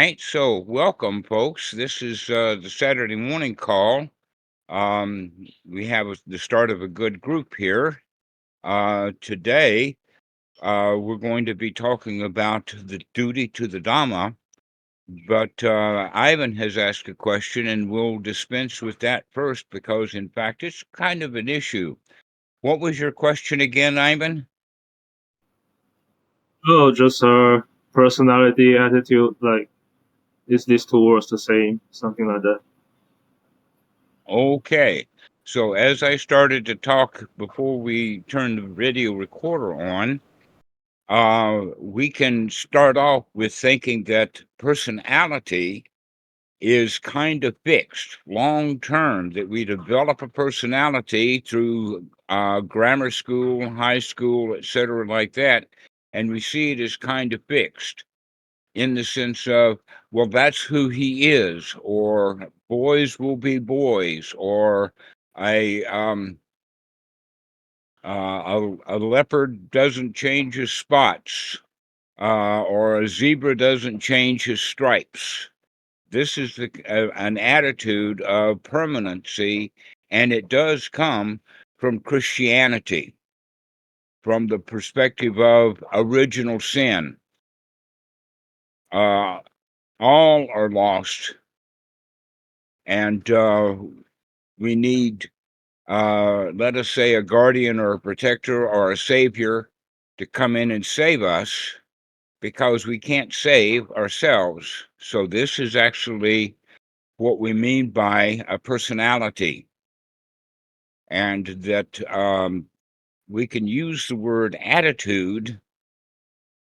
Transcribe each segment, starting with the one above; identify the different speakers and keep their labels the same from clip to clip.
Speaker 1: right, so welcome, folks. This is the Saturday morning call. We have the start of a good group here. Today, we're going to be talking about the duty to the Dhamma, but Ivan has asked a question, and we'll dispense with that first because, in fact, it's kind of an issue. What was your question again, Ivan?
Speaker 2: Oh, just personality, attitude. Like, is these two words the same? Something like that.
Speaker 1: Okay. So as I started to talk before we turned the video recorder on, we can start off with thinking that personality is kind of fixed long term, that we develop a personality through grammar school, high school, etc., like that, and we see it as kind of fixed in the sense of, well, that's who he is, or boys will be boys, or a a leopard doesn't change his spots, or a zebra doesn't change his stripes. This is an attitude of permanency, and it does come from Christianity, from the perspective of original sin. Uh, all are lost, and we need, let us say, a guardian or a protector or a savior to come in and save us because we can't save ourselves. So, this is actually what we mean by a personality, and that we can use the word attitude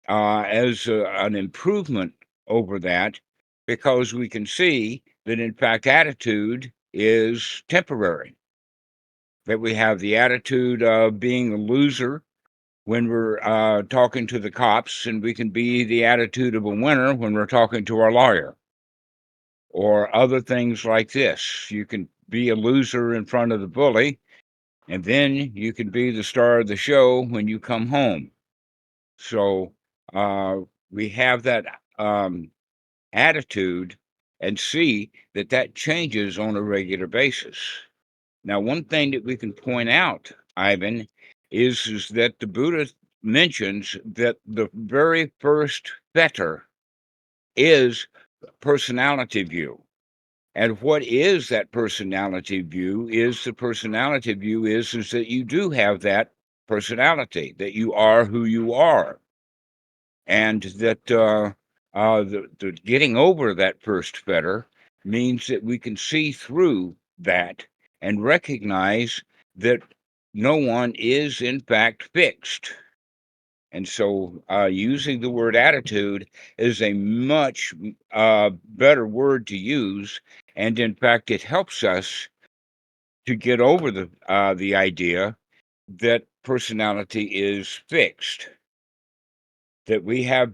Speaker 1: as an improvement over that because we can see that, in fact, attitude is temporary, that we have the attitude of being a loser when we're talking to the cops, and we can be the attitude of a winner when we're talking to our lawyer, or other things like this. You can be a loser in front of the bully, and then you can be the star of the show when you come home. So uh, we have that attitude and see that that changes on a regular basis. Now, one thing that we can point out, Ivan, is that the Buddha mentions that the very first fetter is personality view. And what is that personality view? Is the personality view is that you do have that personality, that you are who you are, and that the getting over that first fetter means that we can see through that and recognize that no one is in fact fixed. And so, using the word attitude is a much better word to use, and in fact, it helps us to get over the idea that personality is fixed, that we have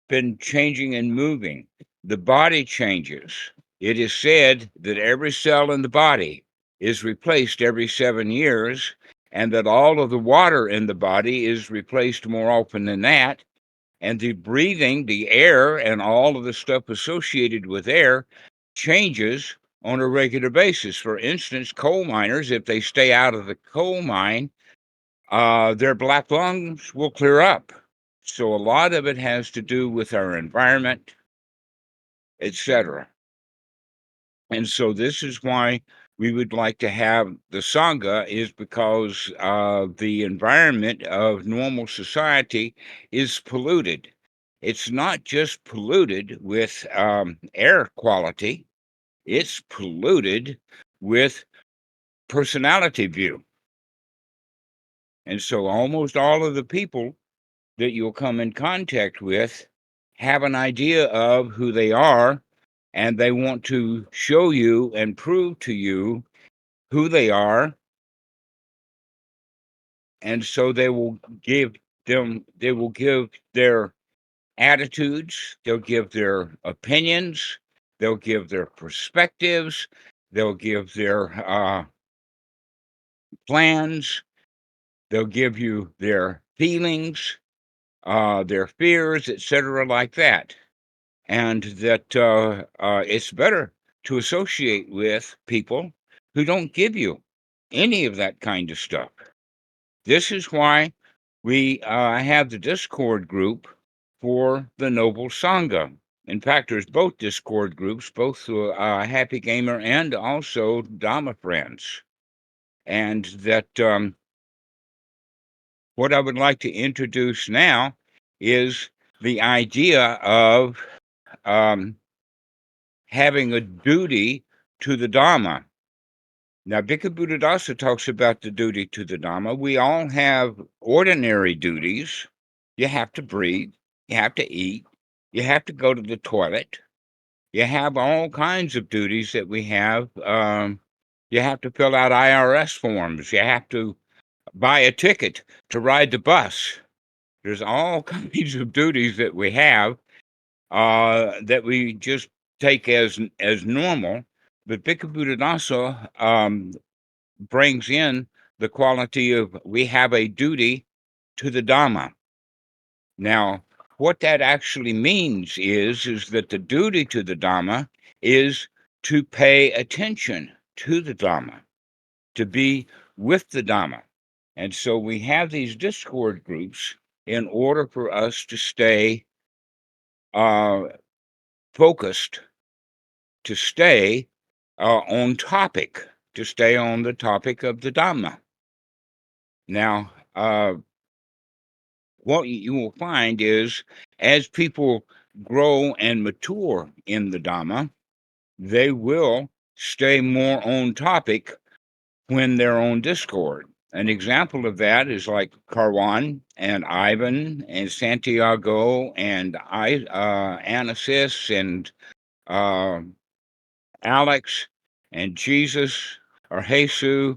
Speaker 1: been changing and moving. The body changes. It is said that every cell in the body is replaced every 7 years, and that all of the water in the body is replaced more often than that. And the breathing, the air, and all of the stuff associated with air changes on a regular basis. For instance, coal miners, if they stay out of the coal mine, their black lungs will clear up. So a lot of it has to do with our environment, etc. And so this is why we would like to have the Sangha, is because the environment of normal society is polluted. It's not just polluted with air quality, it's polluted with personality view. And so almost all of the people that you'll come in contact with have an idea of who they are, and they want to show you and prove to you who they are. And so they will give their attitudes, they'll give their opinions, they'll give their perspectives, they'll give their plans, they'll give you their feelings, their fears, etc., like that. and that it's better to associate with people who don't give you any of that kind of stuff. This is why we have the Discord group for the Noble Sangha. In fact, there's both Discord groups, both Happy Gamer and also Dhamma Friends. And that what I would like to introduce now is the idea of having a duty to the Dhamma. Now, Bhikkhu Buddhadasa talks about the duty to the Dhamma. We all have ordinary duties. You have to breathe, you have to eat, you have to go to the toilet, you have all kinds of duties that we have. You have to fill out IRS forms, you have to buy a ticket to ride the bus. There's all kinds of duties that we have that we just take as normal. But Bhikkhu Buddhadasa brings in the quality of we have a duty to the Dhamma. Now, what that actually means is that the duty to the Dhamma is to pay attention to the Dhamma, to be with the Dhamma. And so we have these Discord groups in order for us to stay focused, to stay on topic, to stay on the topic of the Dhamma. Now, what you will find is as people grow and mature in the Dhamma, they will stay more on topic when they're on Discord. An example of that is like Karwan and Ivan and Santiago and Anasis and uh, Alex and Jesus or Jesus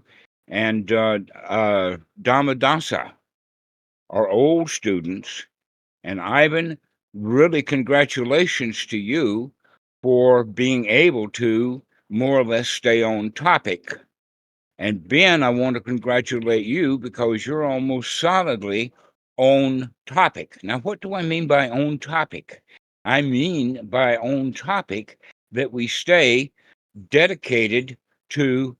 Speaker 1: and Dhammadasa are old students. And Ivan, really congratulations to you for being able to more or less stay on topic. And Ben, I want to congratulate you because you're almost solidly on topic. Now, what do I mean by on topic? I mean by on topic that we stay dedicated to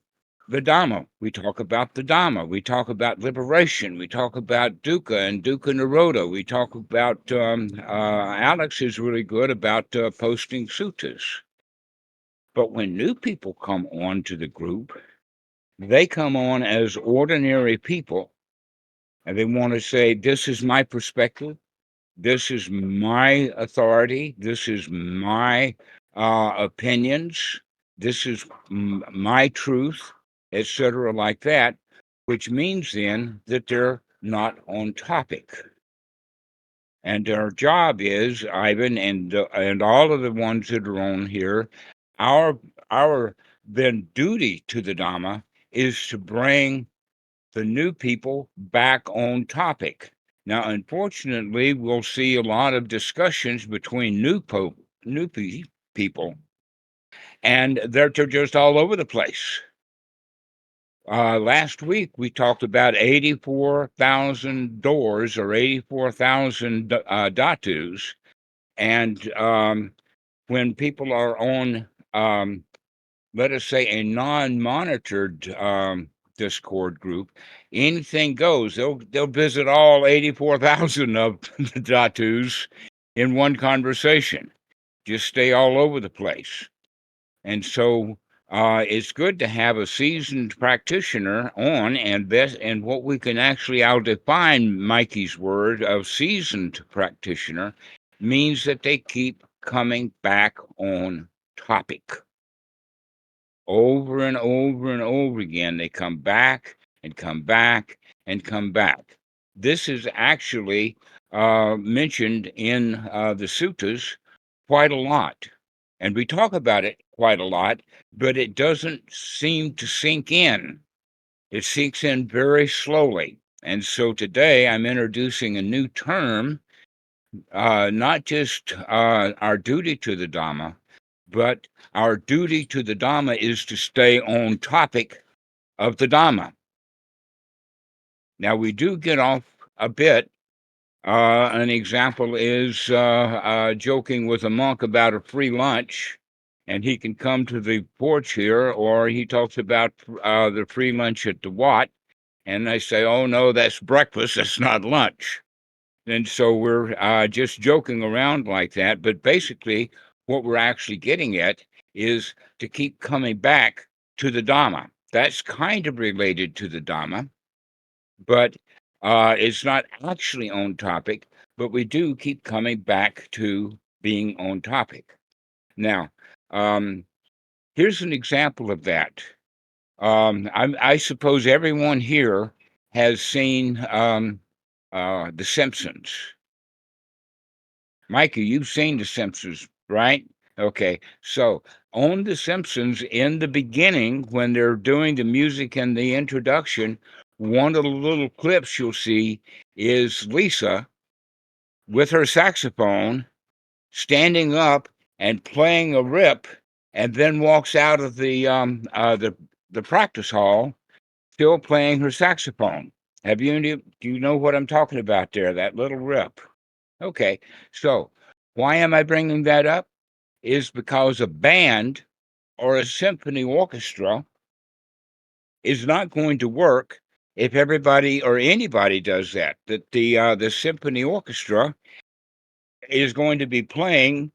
Speaker 1: the Dhamma. We talk about the Dhamma. We talk about liberation. We talk about dukkha and dukkha nirodha. We talk about, Alex is really good about posting suttas. But when new people come on to the group, they come on as ordinary people and they want to say, this is my perspective. This is my authority. This is my opinions. This is my truth, etc., like that, which means then that they're not on topic. And our job is, Ivan, and all of the ones that are on here, our then duty to the Dhamma is to bring the new people back on topic. Now, unfortunately, we'll see a lot of discussions between new people, and they're just all over the place. Last week, we talked about 84,000 doors or 84,000 dhatus, and when people are on, let us say, a non-monitored Discord group, anything goes. They'll visit all 84,000 of the dhatus in one conversation. Just stay all over the place. And so it's good to have a seasoned practitioner on, and what we can actually, I'll define Mikey's word of seasoned practitioner means that they keep coming back on topic over and over and over again. They come back and come back and come back. This is actually mentioned in the suttas quite a lot. And we talk about it quite a lot, but it doesn't seem to sink in. It sinks in very slowly. And so today I'm introducing a new term, not just our duty to the Dhamma, but our duty to the Dhamma is to stay on topic of the Dhamma. Now, we do get off a bit An example is joking with a monk about a free lunch, and he can come to the porch here, or he talks about the free lunch at the Wat, and they say, "Oh no, that's breakfast. That's not lunch." And so we're just joking around like that. But basically, what we're actually getting at is to keep coming back to the Dhamma. That's kind of related to the Dhamma, but it's not actually on topic. But we do keep coming back to being on topic. Now, um, here's an example of that. I suppose everyone here has seen The Simpsons. Mikey, you've seen The Simpsons, right? Okay. So on The Simpsons, in the beginning, when they're doing the music and the introduction, one of the little clips you'll see is Lisa with her saxophone standing up and playing a rip, and then walks out of the practice hall still playing her saxophone. Do you know what I'm talking about there? That little rip. Okay. So why am I bringing that up? Is because a band or a symphony orchestra is not going to work if everybody or anybody does that. That the symphony orchestra is going to be playing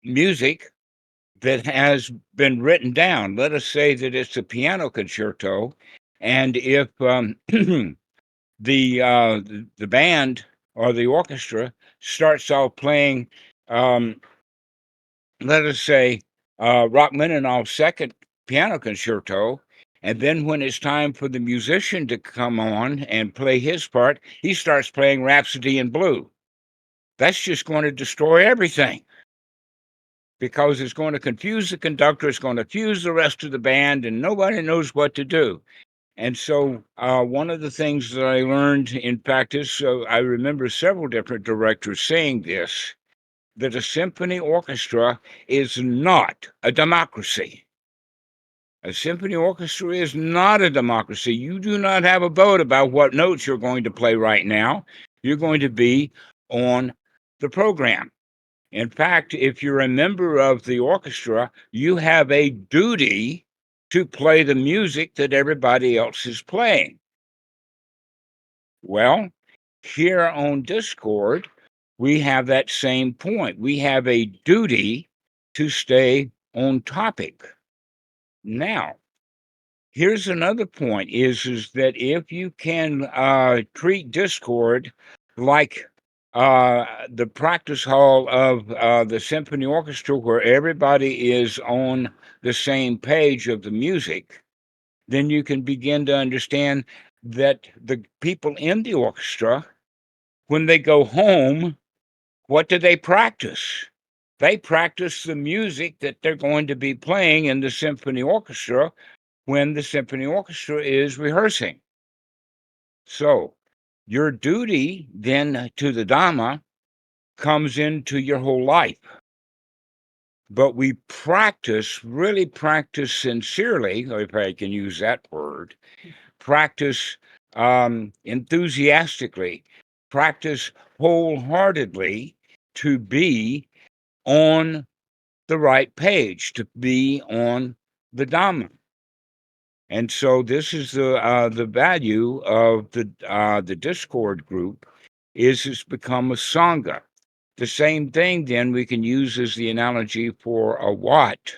Speaker 1: music that has been written down. Let us say that it's a piano concerto, and if the band or the orchestra starts off playing, um, let us say, Rachmaninoff's second piano concerto, and then when it's time for the musician to come on and play his part, he starts playing Rhapsody in Blue. That's just going to destroy everything because it's going to confuse the conductor, it's going to confuse the rest of the band, and nobody knows what to do. And so, one of the things that I learned in practice, so I remember several different directors saying this, that a symphony orchestra is not a democracy. A symphony orchestra is not a democracy. You do not have a vote about what notes you're going to play right now. You're going to be on the program. In fact, if you're a member of the orchestra, you have a duty to play the music that everybody else is playing. Well, here on Discord, we have that same point. We have a duty to stay on topic. Now, here's another point is that if you can treat Discord like the practice hall of the symphony orchestra where everybody is on the same page of the music, then you can begin to understand that the people in the orchestra, when they go home, what do they practice? They practice the music that they're going to be playing in the symphony orchestra when the symphony orchestra is rehearsing. So, your duty then to the Dhamma comes into your whole life. But we practice, really practice sincerely, if I can use that word, practice enthusiastically, practice wholeheartedly to be on the right page, to be on the Dhamma. And so this is the value of the Discord group is it's become a Sangha. The same thing then we can use as the analogy for a Wat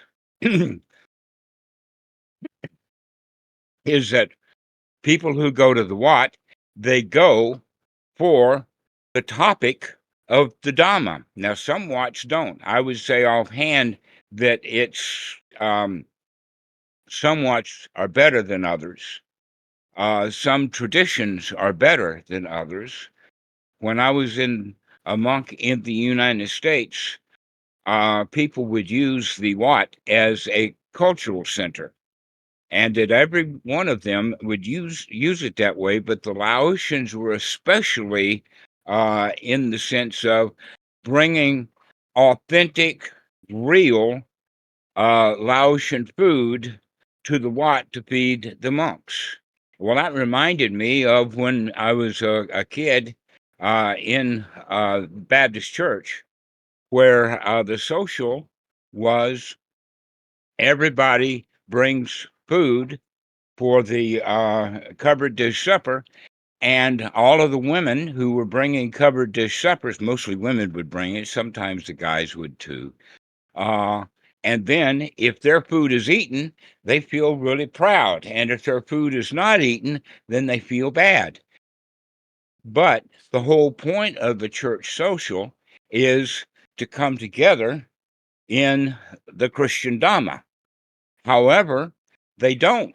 Speaker 1: is that people who go to the Wat, they go for the topic of the Dhamma. Now, some Wats don't. I would say offhand that it's some Wats are better than others. Some traditions are better than others. When I was a monk in the United States, people would use the Wat as a cultural center, and that every one of them would use it that way. But the Laotians were especially in the sense of bringing authentic, real Laotian food to the Wat to feed the monks. Well, that reminded me of when I was a kid. in Baptist church, where the social was everybody brings food for the covered dish supper, and all of the women who were bringing covered dish suppers, mostly women would bring it, sometimes the guys would too. Uh, and then if their food is eaten, they feel really proud. And if their food is not eaten, then they feel bad. But the whole point of the church social is to come together in the Christian Dhamma. However, they don't.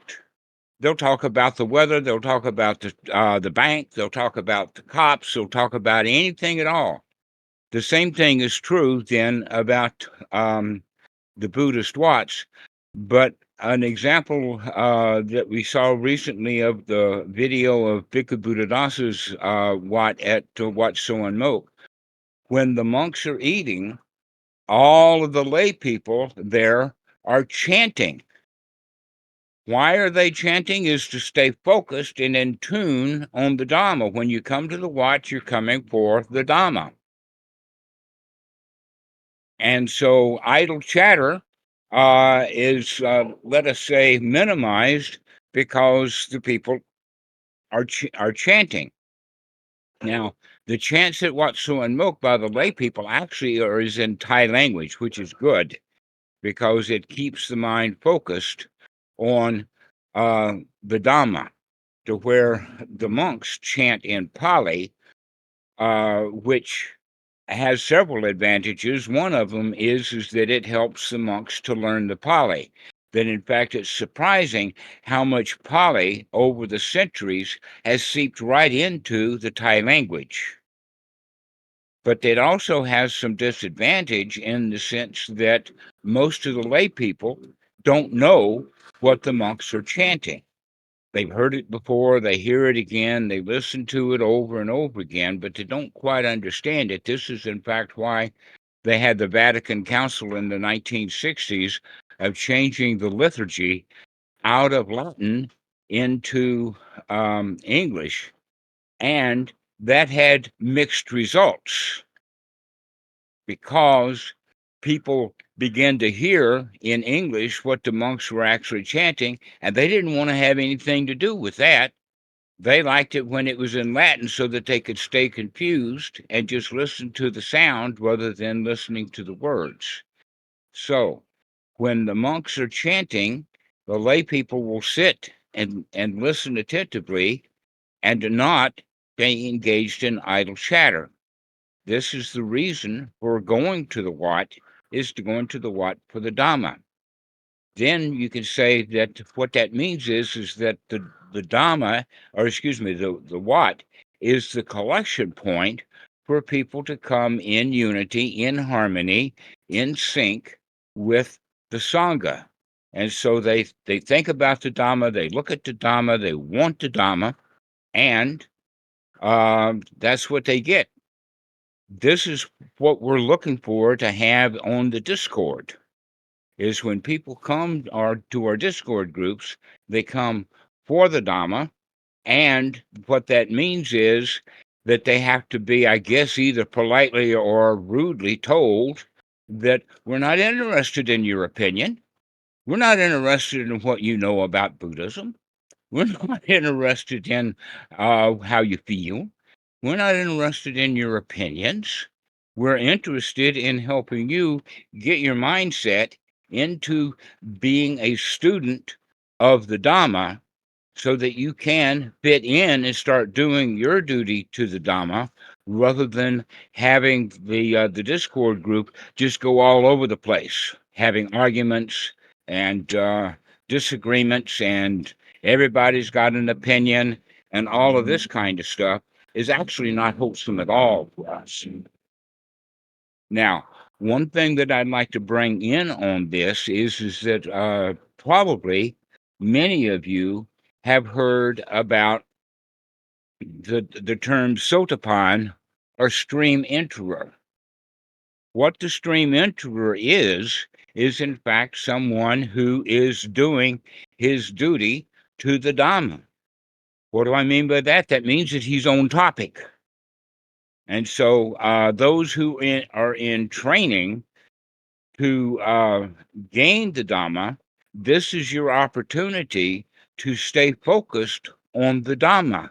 Speaker 1: They'll talk about the weather. They'll talk about the bank. They'll talk about the cops. They'll talk about anything at all. The same thing is true then about the Buddhist Watts. But an example that we saw recently of the video of Bhikkhu Buddhadasa's Wat at Wat Soen Mok, when the monks are eating, all of the lay people there are chanting. Why are they chanting? Is to stay focused and in tune on the Dhamma. When you come to the Wat, you're coming for the Dhamma. And so idle chatter is, let us say, minimized because the people are chanting. Now, the chants at Wat Suan Mok by the lay people actually is in Thai language, which is good because it keeps the mind focused on the Dhamma, to where the monks chant in Pali, which has several advantages. One of them is that it helps the monks to learn the Pali. That in fact, it's surprising how much Pali over the centuries has seeped right into the Thai language. But it also has some disadvantage in the sense that most of the lay people don't know what the monks are chanting. They've heard it before, they hear it again, they listen to it over and over again, but they don't quite understand it. This is, in fact, why they had the Vatican Council in the 1960s of changing the liturgy out of Latin into English, and that had mixed results because people began to hear in English what the monks were actually chanting, and they didn't want to have anything to do with that. They liked it when it was in Latin so that they could stay confused and just listen to the sound rather than listening to the words. So, when the monks are chanting, the lay people will sit and listen attentively and not be engaged in idle chatter. This is the reason for going to the Wat, is to go into the Wat for the Dhamma. Then you can say that what that means is that the Dhamma, or excuse me, the Wat is the collection point for people to come in unity, in harmony, in sync with the Sangha. And so they think about the Dhamma, they look at the Dhamma, they want the Dhamma, and that's what they get. This is what we're looking for to have on the Discord, is when people come to our Discord groups, they come for the Dhamma. And what that means is that they have to be, I guess, either politely or rudely told that we're not interested in your opinion. We're not interested in what you know about Buddhism. We're not interested in how you feel. We're not interested in your opinions. We're interested in helping you get your mindset into being a student of the Dhamma so that you can fit in and start doing your duty to the Dhamma rather than having the Discord group just go all over the place, having arguments and disagreements, and everybody's got an opinion, and all of this kind of stuff is actually not wholesome at all for us. Now, one thing that I'd like to bring in on this is that probably many of you have heard about the term sotapan, or stream enterer. What the stream enterer is in fact someone who is doing his duty to the Dhamma. What do I mean by that? That means that he's on topic. And so those who are in training to gain the Dhamma, this is your opportunity to stay focused on the Dhamma,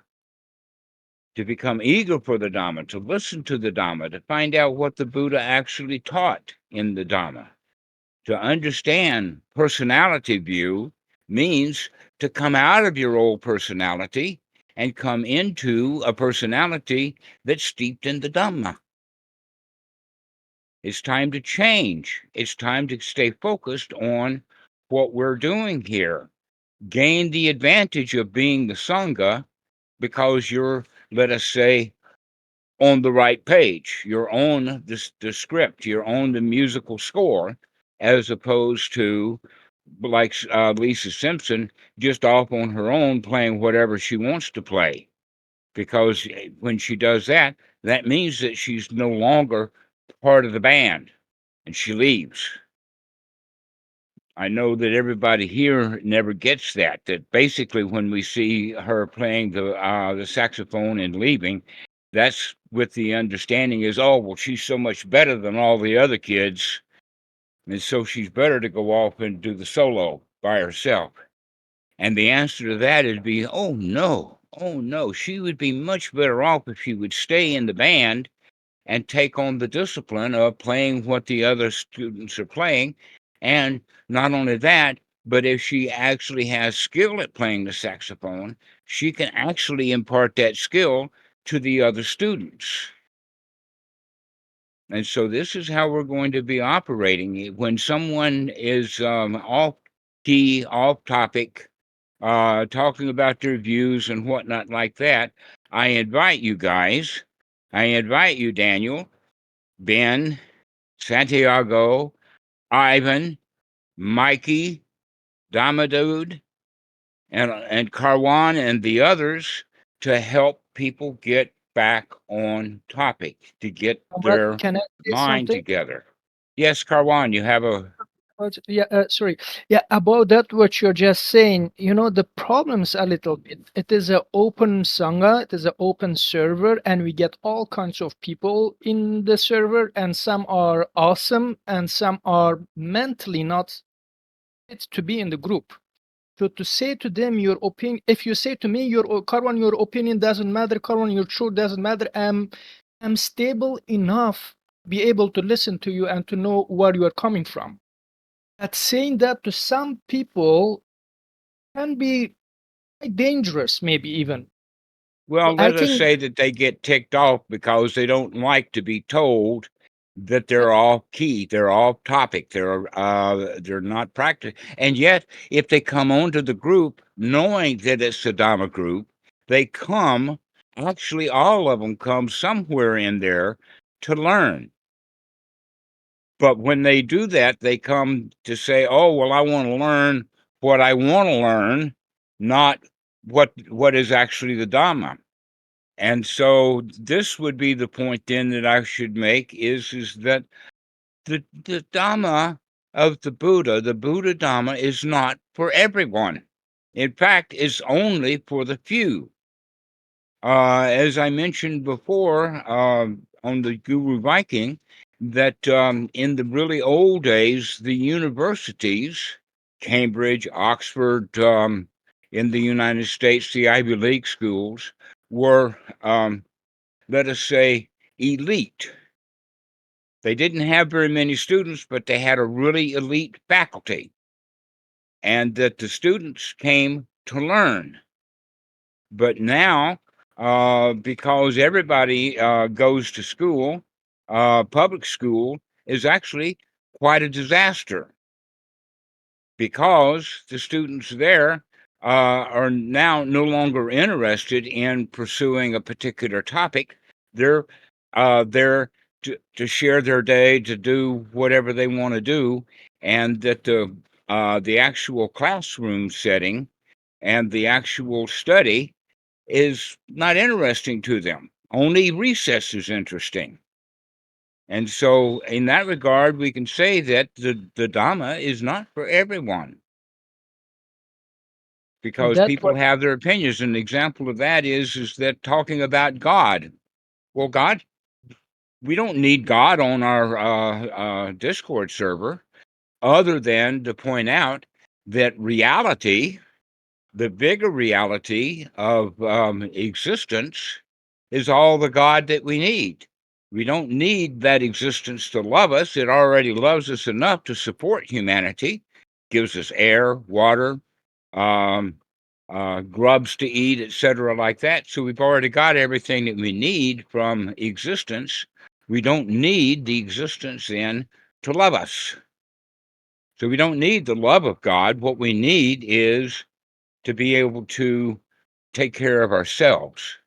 Speaker 1: to become eager for the Dhamma, to listen to the Dhamma, to find out what the Buddha actually taught in the Dhamma. To understand personality view means to come out of your old personality and come into a personality that's steeped in the Dhamma. It's time to change. It's time to stay focused on what we're doing here. Gain the advantage of being the Sangha because you're, let us say, on the right page. You're on the script. You're on the musical score, as opposed to like Lisa Simpson, just off on her own playing whatever she wants to play. Because when she does that, that means that she's no longer part of the band and she leaves. I know that everybody here never gets that. That basically, when we see her playing the saxophone and leaving, that's with the understanding is, oh well, she's so much better than all the other kids, and so she's better to go off and do the solo by herself. And the answer to that would be, oh no, she would be much better off if she would stay in the band and take on the discipline of playing what the other students are playing. And not only that, but if she actually has skill at playing the saxophone, she can actually impart that skill to the other students. And so this is how we're going to be operating. When someone is off key, off topic, talking about their views and whatnot like that, I invite you guys, I invite you, Daniel, Ben, Santiago, Ivan, Mikey, Damadude, and Karwan and the others to help people get back on topic, to get their
Speaker 3: Can I say
Speaker 1: mind
Speaker 3: something?
Speaker 1: together. Yes, Karwan, you have a.
Speaker 3: Yeah, sorry. Yeah, about that, what you're just saying, the problem's a little bit. It is an open Sangha, it is an open server, and we get all kinds of people in the server, and some are awesome, and some are mentally not fit to be in the group. So to say to them your opinion, if you say to me, Karwan, your opinion doesn't matter, Karwan, your truth doesn't matter, I'm stable enough to be able to listen to you and to know where you are coming from. But saying that to some people can be quite dangerous, maybe even.
Speaker 1: Well,
Speaker 3: So I
Speaker 1: let us
Speaker 3: think
Speaker 1: say that they get ticked off because they don't like to be told that they're off key, they're off topic, they're not practicing. And yet, if they come onto the group knowing that it's a Dhamma group, they come. Actually, all of them come somewhere in there to learn. But when they do that, they come to say, "Oh, well, I want to learn what I want to learn, not what is actually the Dhamma." And so this would be the point then that I should make is that the Dhamma of the Buddha Dhamma is not for everyone. In fact, it's only for the few. As I mentioned before on the Guru Viking, that in the really old days, the universities, Cambridge, Oxford, in the United States, the Ivy League schools, were, let us say, elite. They didn't have very many students, but they had a really elite faculty, and that the students came to learn. But now, because everybody goes to school, public school is actually quite a disaster because the students there are now no longer interested in pursuing a particular topic. They're there to share their day, to do whatever they want to do, and that the actual classroom setting and the actual study is not interesting to them. Only recess is interesting. And so, in that regard, we can say that the Dhamma is not for everyone because
Speaker 3: that
Speaker 1: people
Speaker 3: what
Speaker 1: have their opinions. An example of that is that talking about God. Well, God we don't need God on our Discord server, other than to point out that reality, the bigger reality of existence, is all the God that we need. We don't need that existence to love us. It already loves us enough to support humanity, gives us air, water, um, grubs to eat, etc., like that. So we've already got everything that we need from existence. We don't need the existence then to love us. So we don't need the love of God. What we need is to be able to take care of ourselves.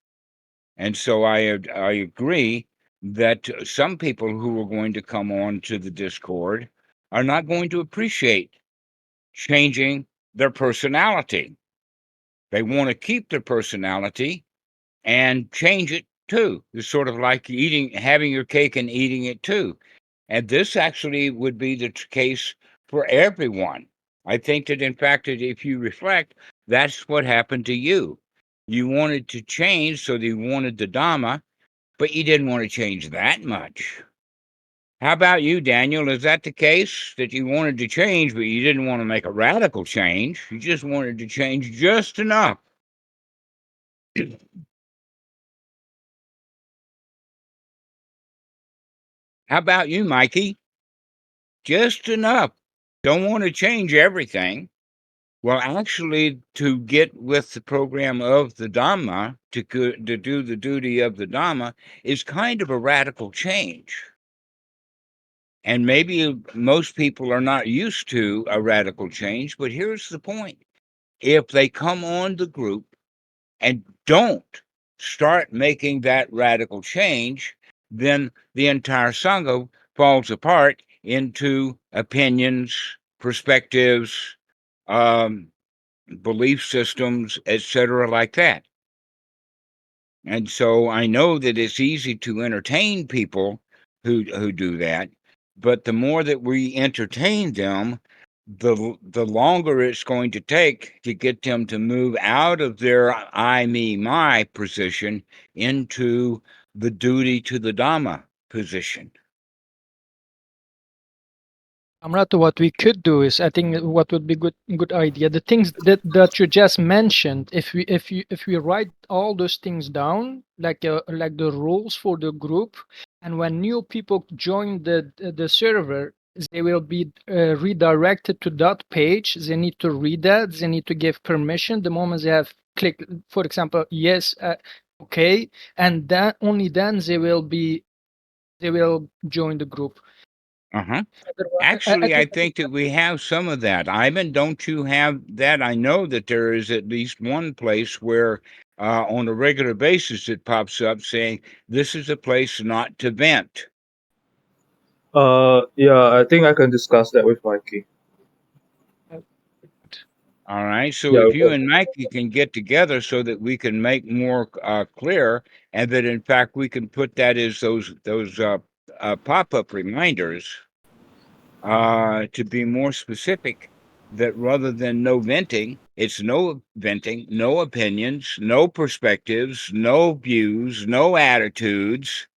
Speaker 1: And so I agree that some people who are going to come on to the Discord are not going to appreciate changing their personality. They want to keep their personality and change it too. It's sort of like having your cake and eating it too. And this actually would be the case for everyone. I think that, in fact, that if you reflect, that's what happened to you. You wanted to change, so you wanted the Dhamma, but you didn't want to change that much. How about you, Daniel? Is that the case, that you wanted to change, but you didn't want to make a radical change? You just wanted to change just enough. How about you, Mikey? Just enough. Don't want to change everything. Well, actually, to get with the program of the Dhamma, to do the duty of the Dhamma, is kind of a radical change. And maybe most people are not used to a radical change, but here's the point. If they come on the group and don't start making that radical change, then the entire Sangha falls apart into opinions, perspectives, um, belief systems, etc., like that. And so I know that it's easy to entertain people who do that, but the more that we entertain them, the longer it's going to take to get them to move out of their I, me, my position into the duty to the Dhamma position.
Speaker 3: Dhammarato, what we could do is, I think what would be good idea, the things that you just mentioned, if we write all those things down, like the rules for the group, and when new people join the server, they will be redirected to that page. They need to read that. They need to give permission. The moment they have clicked, for example, yes, okay, and then only then they will join the group.
Speaker 1: Actually, I think that we have some of that. Ivan, don't you have that? I know that there is at least one place where on a regular basis it pops up saying, this is a place not to vent.
Speaker 2: Yeah, I think I can discuss that with Mikey.
Speaker 1: All right. So
Speaker 2: Yeah,
Speaker 1: if you and Mikey can get together so that we can make more clear, and that in fact we can put that as those pop-up reminders to be more specific, that rather than no venting, it's no venting, no opinions, no perspectives, no views, no attitudes,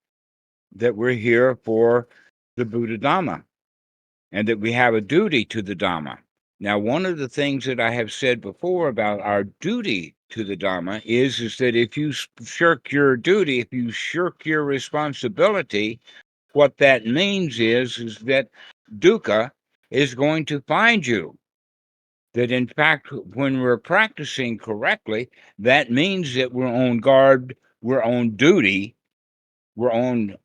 Speaker 1: that we're here for the Buddha Dhamma, and that we have a duty to the Dhamma. Now, one of the things that I have said before about our duty to the Dhamma is that if you shirk your duty, if you shirk your responsibility, what that means is that dukkha is going to find you. That in fact, when we're practicing correctly, that means that we're on guard, we're on duty, we're on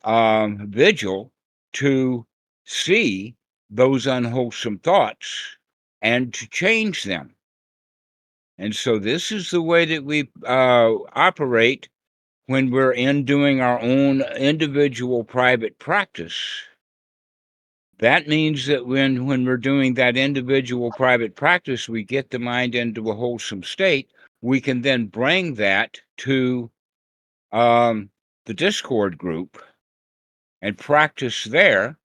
Speaker 1: vigil to see those unwholesome thoughts and to change them. And so this is the way that we operate when we're doing our own individual private practice. That means that when we're doing that individual private practice, we get the mind into a wholesome state. We can then bring that to the Discord group and practice there.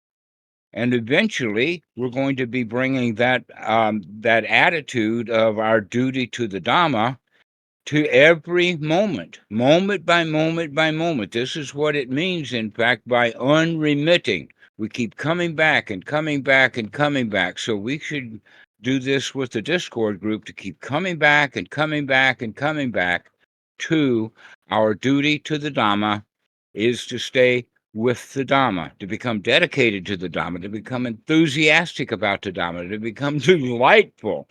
Speaker 1: And eventually, we're going to be bringing that that attitude of our duty to the Dhamma to every moment, moment by moment by moment. This is what it means, in fact, by unremitting. We keep coming back and coming back and coming back. So we should do this with the Discord group to keep coming back and coming back and coming back to our duty to the Dhamma is to stay with the Dhamma, to become dedicated to the Dhamma, to become enthusiastic about the Dhamma, to become delightful,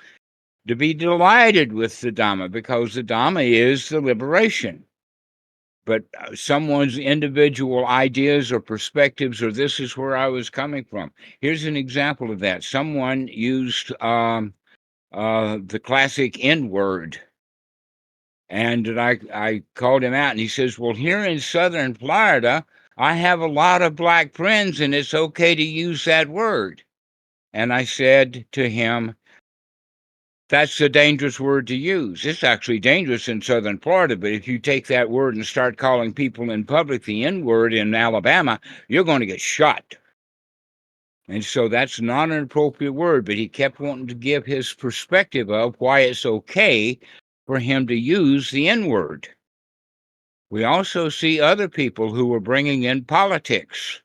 Speaker 1: to be delighted with the Dhamma, because the Dhamma is the liberation. But someone's individual ideas or perspectives, or this is where I was coming from. Here's an example of that. Someone used the classic N word. And I called him out, and he says, well, here in Southern Florida, I have a lot of black friends, and it's okay to use that word. And I said to him, that's a dangerous word to use. It's actually dangerous in Southern Florida, but if you take that word and start calling people in public the N word in Alabama, you're going to get shot. And so that's not an appropriate word, but he kept wanting to give his perspective of why it's okay for him to use the N word. We also see other people who are bringing in politics.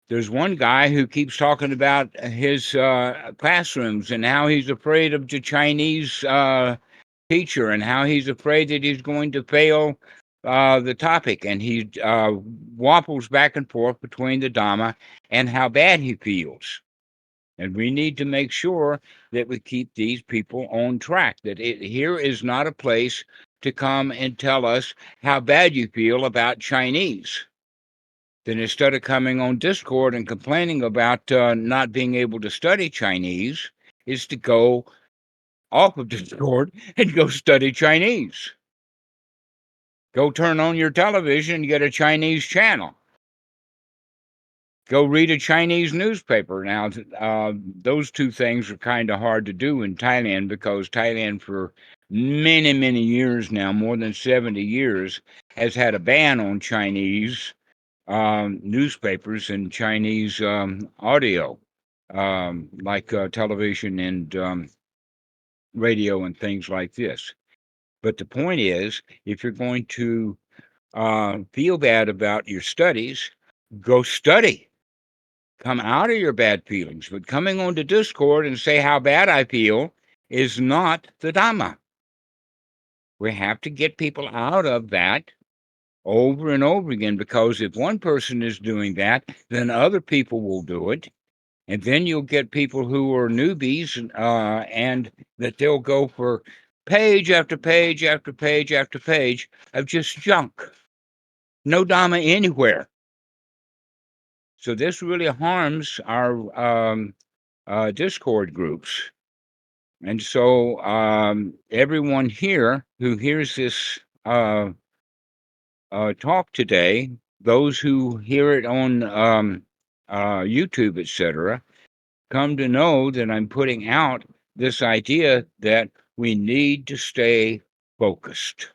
Speaker 1: There's one guy who keeps talking about his classrooms and how he's afraid of the Chinese teacher and how he's afraid that he's going to fail the topic. And he waffles back and forth between the Dhamma and how bad he feels. And we need to make sure that we keep these people on track, that here is not a place to come and tell us how bad you feel about Chinese. Then instead of coming on Discord and complaining about not being able to study Chinese, is to go off of Discord and go study Chinese. Go turn on your television and get a Chinese channel. Go read a Chinese newspaper. Now, those two things are kind of hard to do in Thailand, because Thailand for many, many years now, more than 70 years, has had a ban on Chinese newspapers and Chinese audio, like television and radio and things like this. But the point is, if you're going to feel bad about your studies, go study. Come out of your bad feelings. But coming onto Discord and say how bad I feel is not the Dhamma. We have to get people out of that over and over again, because if one person is doing that, then other people will do it. And then you'll get people who are newbies and that they'll go for page after page after page after page of just junk. No Dhamma anywhere. So this really harms our Discord groups. And so everyone here who hears this talk today, those who hear it on YouTube, etc., come to know that I'm putting out this idea that we need to stay focused.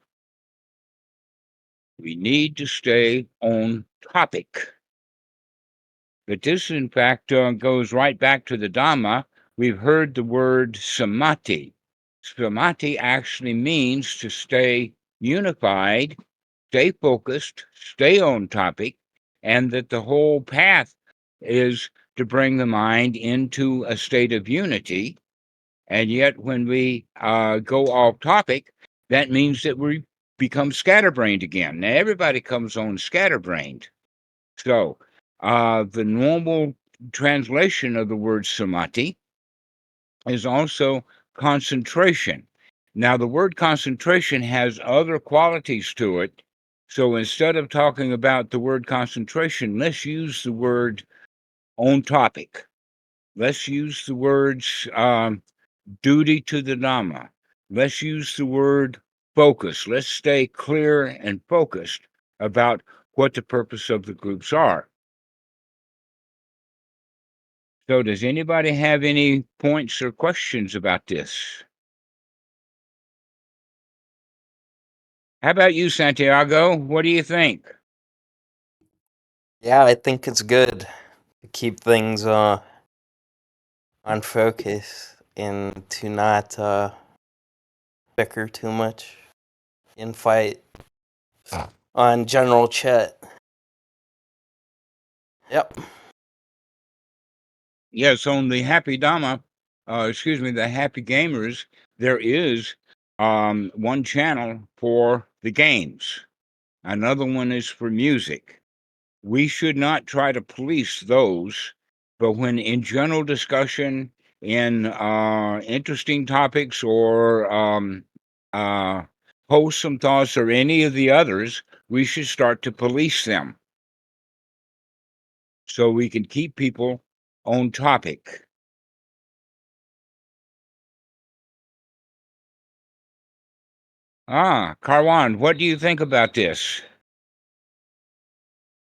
Speaker 1: We need to stay on topic. But this, in fact, goes right back to the Dhamma. We've heard the word samadhi. Samadhi actually means to stay unified, stay focused, stay on topic, and that the whole path is to bring the mind into a state of unity. And yet, when we go off topic, that means that we become scatterbrained again. Now, everybody comes on scatterbrained. So, the normal translation of the word samadhi is also concentration. Now, the word concentration has other qualities to it. So instead of talking about the word concentration, let's use the word on topic. Let's use the words duty to the Dhamma. Let's use the word focus. Let's stay clear and focused about what the purpose of the groups are. So does anybody have any points or questions about this? How about you, Santiago? What do you think?
Speaker 4: Yeah, I think it's good to keep things on focus and to not bicker too much. invite on general chat. Yep.
Speaker 1: Yes, on the Happy Dhamma, the Happy Gamers, there is one channel for the games. Another one is for music. We should not try to police those, but when in general discussion, in interesting topics, or wholesome thoughts, or any of the others, we should start to police them so we can keep people on topic. Karwan, what do you think about this?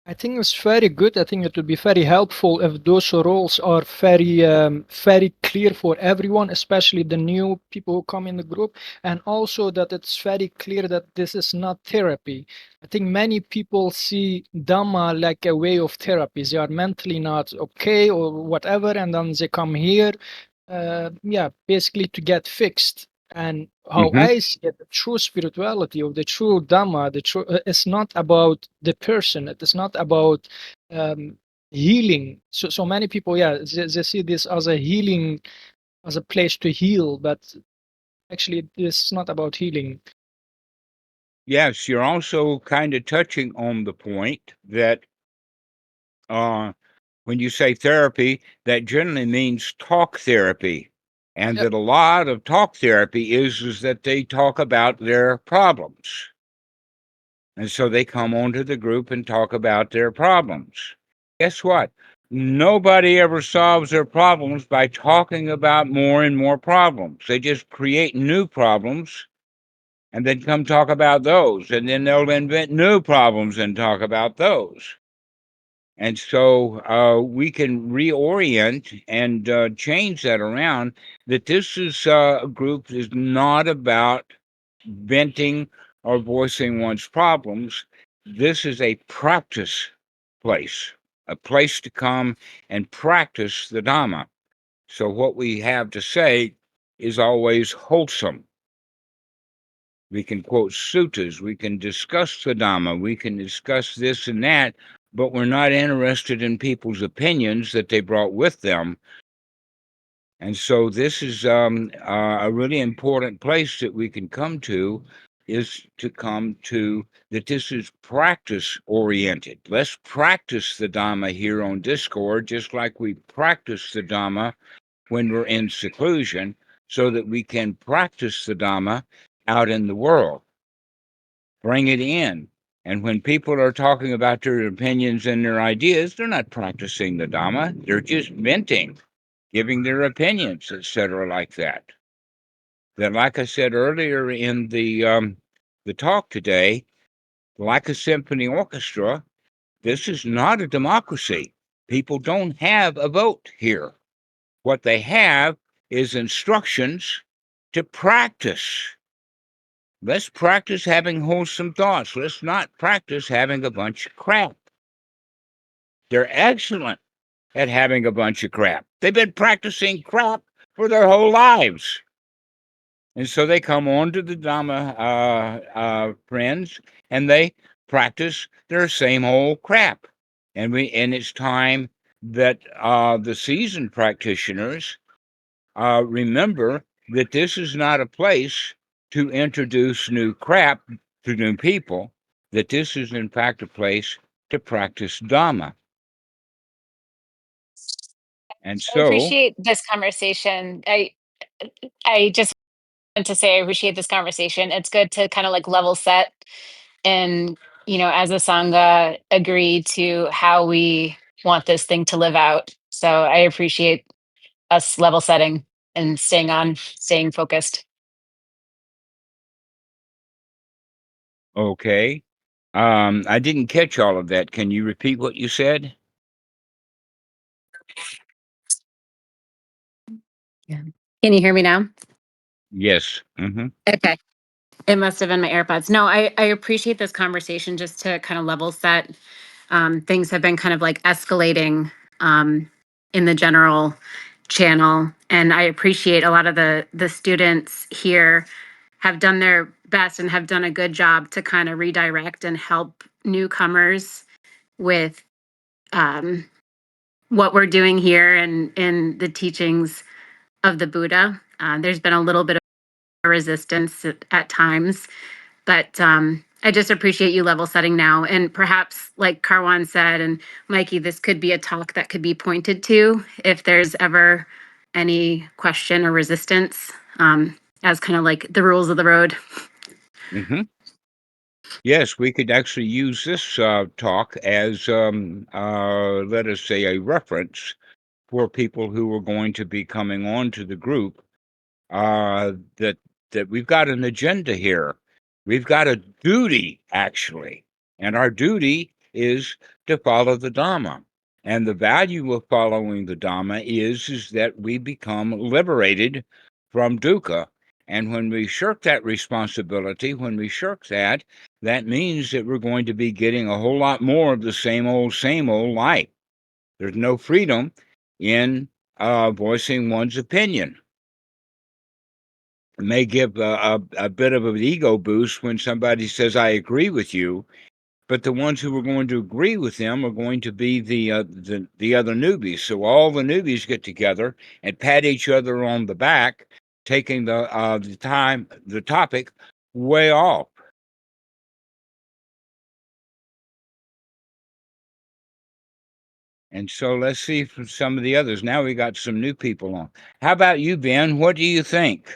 Speaker 3: I think it's very good. I think it would be very helpful if those roles are very clear for everyone, especially the new people who come in the group, and also that it's very clear that this is not therapy. I think many people see Dhamma like a way of therapy. They are mentally not okay or whatever, and then they come here, basically to get fixed. And how I see it, the true spirituality of the true Dhamma, it's not about the person. It is not about healing. So many people, they see this as a healing, as a place to heal, but actually, this is not about healing.
Speaker 1: Yes, you're also kind of touching on the point that when you say therapy, that generally means talk therapy. And
Speaker 3: Yep.
Speaker 1: that a lot of talk therapy is that they talk about their problems. And so they come onto the group and talk about their problems. Guess what? Nobody ever solves their problems by talking about more and more problems. They just create new problems and then come talk about those. And then they'll invent new problems and talk about those. And so we can reorient and change that around, that this is a group is not about venting or voicing one's problems. This is a practice place, a place to come and practice the Dhamma. So what we have to say is always wholesome. We can quote suttas, we can discuss the Dhamma, we can discuss this and that, but we're not interested in people's opinions that they brought with them. And so this is a really important place that we can come to, is to come to that this is practice oriented. Let's practice the Dhamma here on Discord, just like we practice the Dhamma when we're in seclusion, so that we can practice the Dhamma out in the world. Bring it in. And when people are talking about their opinions and their ideas, they're not practicing the Dhamma. They're just venting, giving their opinions, etc., like that. That, like I said earlier in the talk today, like a symphony orchestra, this is not a democracy. People don't have a vote here. What they have is instructions to practice. Let's practice having wholesome thoughts. Let's not practice having a bunch of crap. They're excellent at having a bunch of crap. They've been practicing crap for their whole lives. And so they come on to the Dhamma friends, and they practice their same old crap. And it's time that the seasoned practitioners remember that this is not a place to introduce new crap to new people, that this is in fact a place to practice Dhamma. And
Speaker 5: I
Speaker 1: so,
Speaker 5: appreciate this conversation. I just want to say I appreciate this conversation. It's good to kind of like level set and, as a Sangha, agree to how we want this thing to live out. So I appreciate us level setting and staying focused.
Speaker 1: okay. I didn't catch all of that. Can you repeat what you said?
Speaker 5: Yeah. Can you hear me now?
Speaker 1: Yes. Mm-hmm.
Speaker 5: Okay. It must have been my AirPods. No, I appreciate this conversation just to kind of level set. Things have been kind of like escalating in the general channel. And I appreciate a lot of the students here have done their best and have done a good job to kind of redirect and help newcomers with what we're doing here and in the teachings of the Buddha. There's been a little bit of resistance at times, but I just appreciate you level setting now. And perhaps, like Karwan said, and Mikey, this could be a talk that could be pointed to if there's ever any question or resistance, as kind of like the rules of the road.
Speaker 1: Mm-hmm. Yes, we could actually use this talk as, let us say, a reference for people who are going to be coming on to the group. That we've got an agenda here. We've got a duty, actually, and our duty is to follow the Dhamma. And the value of following the Dhamma is that we become liberated from dukkha. And when we shirk that responsibility, when we shirk that, that means that we're going to be getting a whole lot more of the same old life. There's no freedom in voicing one's opinion. It may give a bit of an ego boost when somebody says, I agree with you, but the ones who are going to agree with them are going to be the other newbies. So all the newbies get together and pat each other on the back, taking the topic way off. And so let's see from some of the others. Now we got some new people on. How about you, Ben? What do you think?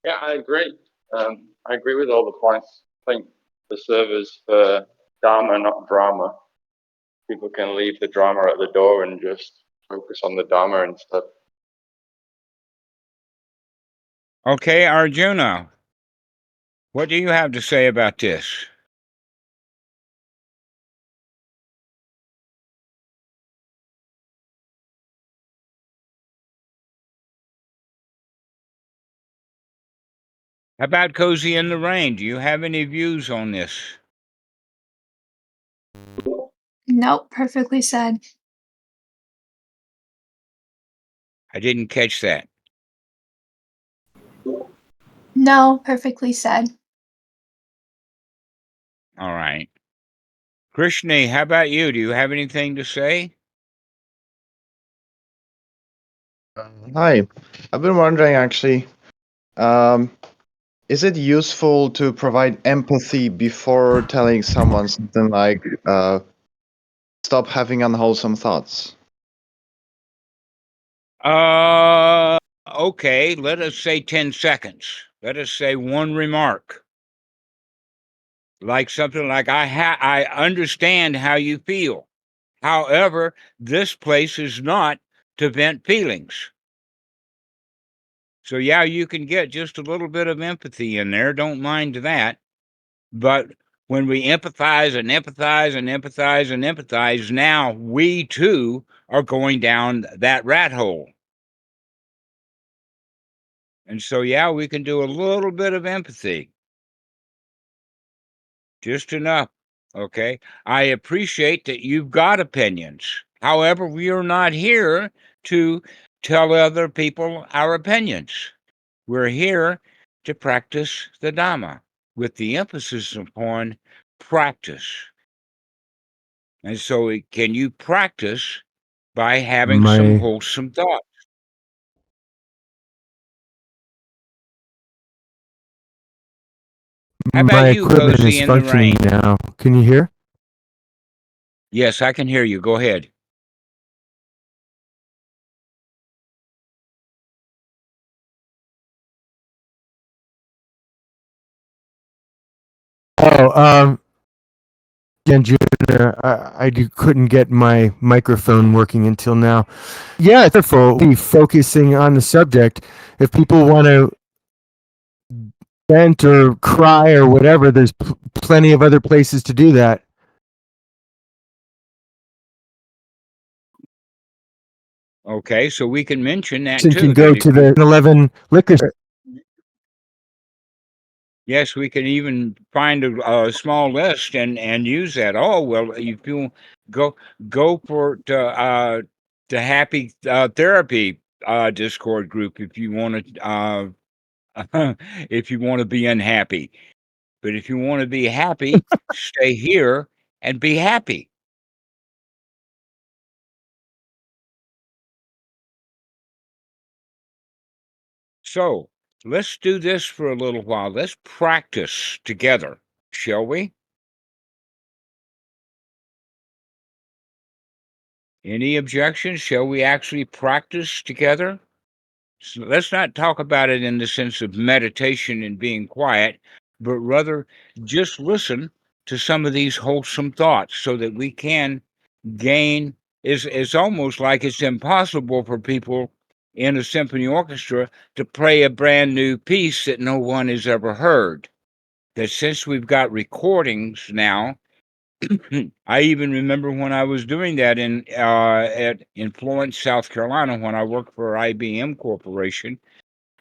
Speaker 6: Yeah, I agree. I agree with all the points. I think the servers for Dharma, not drama. People can leave the drama at the door and just focus on the Dharma and stuff.
Speaker 1: Okay, Arjuna, what do you have to say about this? How about Cozy in the Rain? Do you have any views on this?
Speaker 7: Nope, perfectly said.
Speaker 1: I didn't catch that.
Speaker 7: No, perfectly said.
Speaker 1: All right. Krishni, how about you? Do you have anything to say?
Speaker 8: Hi, I've been wondering actually, is it useful to provide empathy before telling someone something like, stop having unwholesome thoughts?
Speaker 1: Okay, let us say 10 seconds. Let us say one remark. Like something like, I understand how you feel. However, this place is not to vent feelings. So yeah, you can get just a little bit of empathy in there. Don't mind that. But when we empathize and empathize and empathize and empathize, now we too are going down that rat hole. And so, yeah, we can do a little bit of empathy. Just enough. Okay. I appreciate that you've got opinions. However, we are not here to tell other people our opinions. We're here to practice the Dhamma with the emphasis upon practice. And so, can you practice by having some wholesome thoughts? How about
Speaker 9: My
Speaker 1: you,
Speaker 9: equipment
Speaker 1: Cozy
Speaker 9: is
Speaker 1: in the Rain?
Speaker 9: functioning now. Can you hear?
Speaker 1: Yes, I can hear you. Go ahead.
Speaker 9: Oh, again, Junior, couldn't get my microphone working until now. Yeah, it's wonderful. Be focusing on the subject. If people want to vent or cry or whatever, there's plenty of other places to do that.
Speaker 1: Okay, so we can mention that
Speaker 9: You
Speaker 1: too.
Speaker 9: can go to the 11 liquor store.
Speaker 1: Yes, we can even find a small list and use that. Oh well, if you go for the happy therapy Discord group if you want to if you want to be unhappy. But if you want to be happy, stay here and be happy. So let's do this for a little while. Let's practice together, shall we? Any objections? Shall we actually practice together? So let's not talk about it in the sense of meditation and being quiet, but rather just listen to some of these wholesome thoughts so that we can gain. It's almost like it's impossible for people in a symphony orchestra to play a brand new piece that no one has ever heard. That since we've got recordings now, I even remember when I was doing that in Florence, South Carolina, when I worked for IBM Corporation,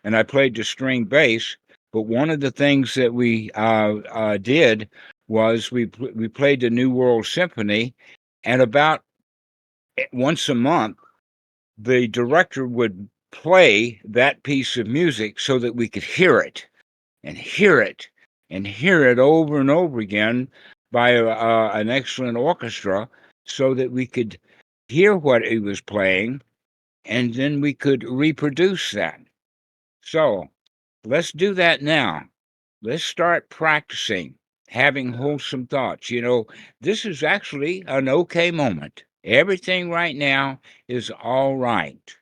Speaker 1: and I played the string bass. But one of the things that we did was we played the New World Symphony, and about once a month, the director would play that piece of music so that we could hear it and hear it and hear it over and over again by an excellent orchestra so that we could hear what he was playing and then we could reproduce that. So let's do that now. Let's start practicing having wholesome thoughts. You know, this is actually an okay moment. Everything right now is all right.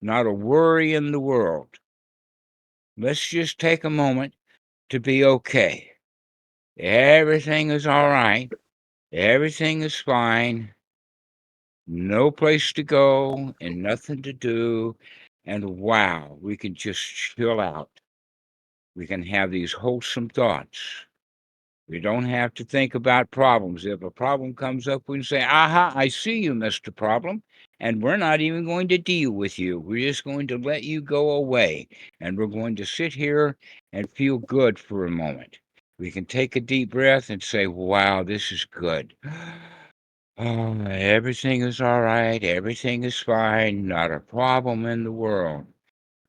Speaker 1: Not a worry in the world. Let's just take a moment to be okay. Everything is all right. Everything is fine. No place to go and nothing to do. And wow, we can just chill out. We can have these wholesome thoughts. We don't have to think about problems. If a problem comes up, we can say, aha, I see you, Mr. Problem. And we're not even going to deal with you. We're just going to let you go away. And we're going to sit here and feel good for a moment. We can take a deep breath and say, wow, this is good. Oh, everything is all right. Everything is fine. Not a problem in the world.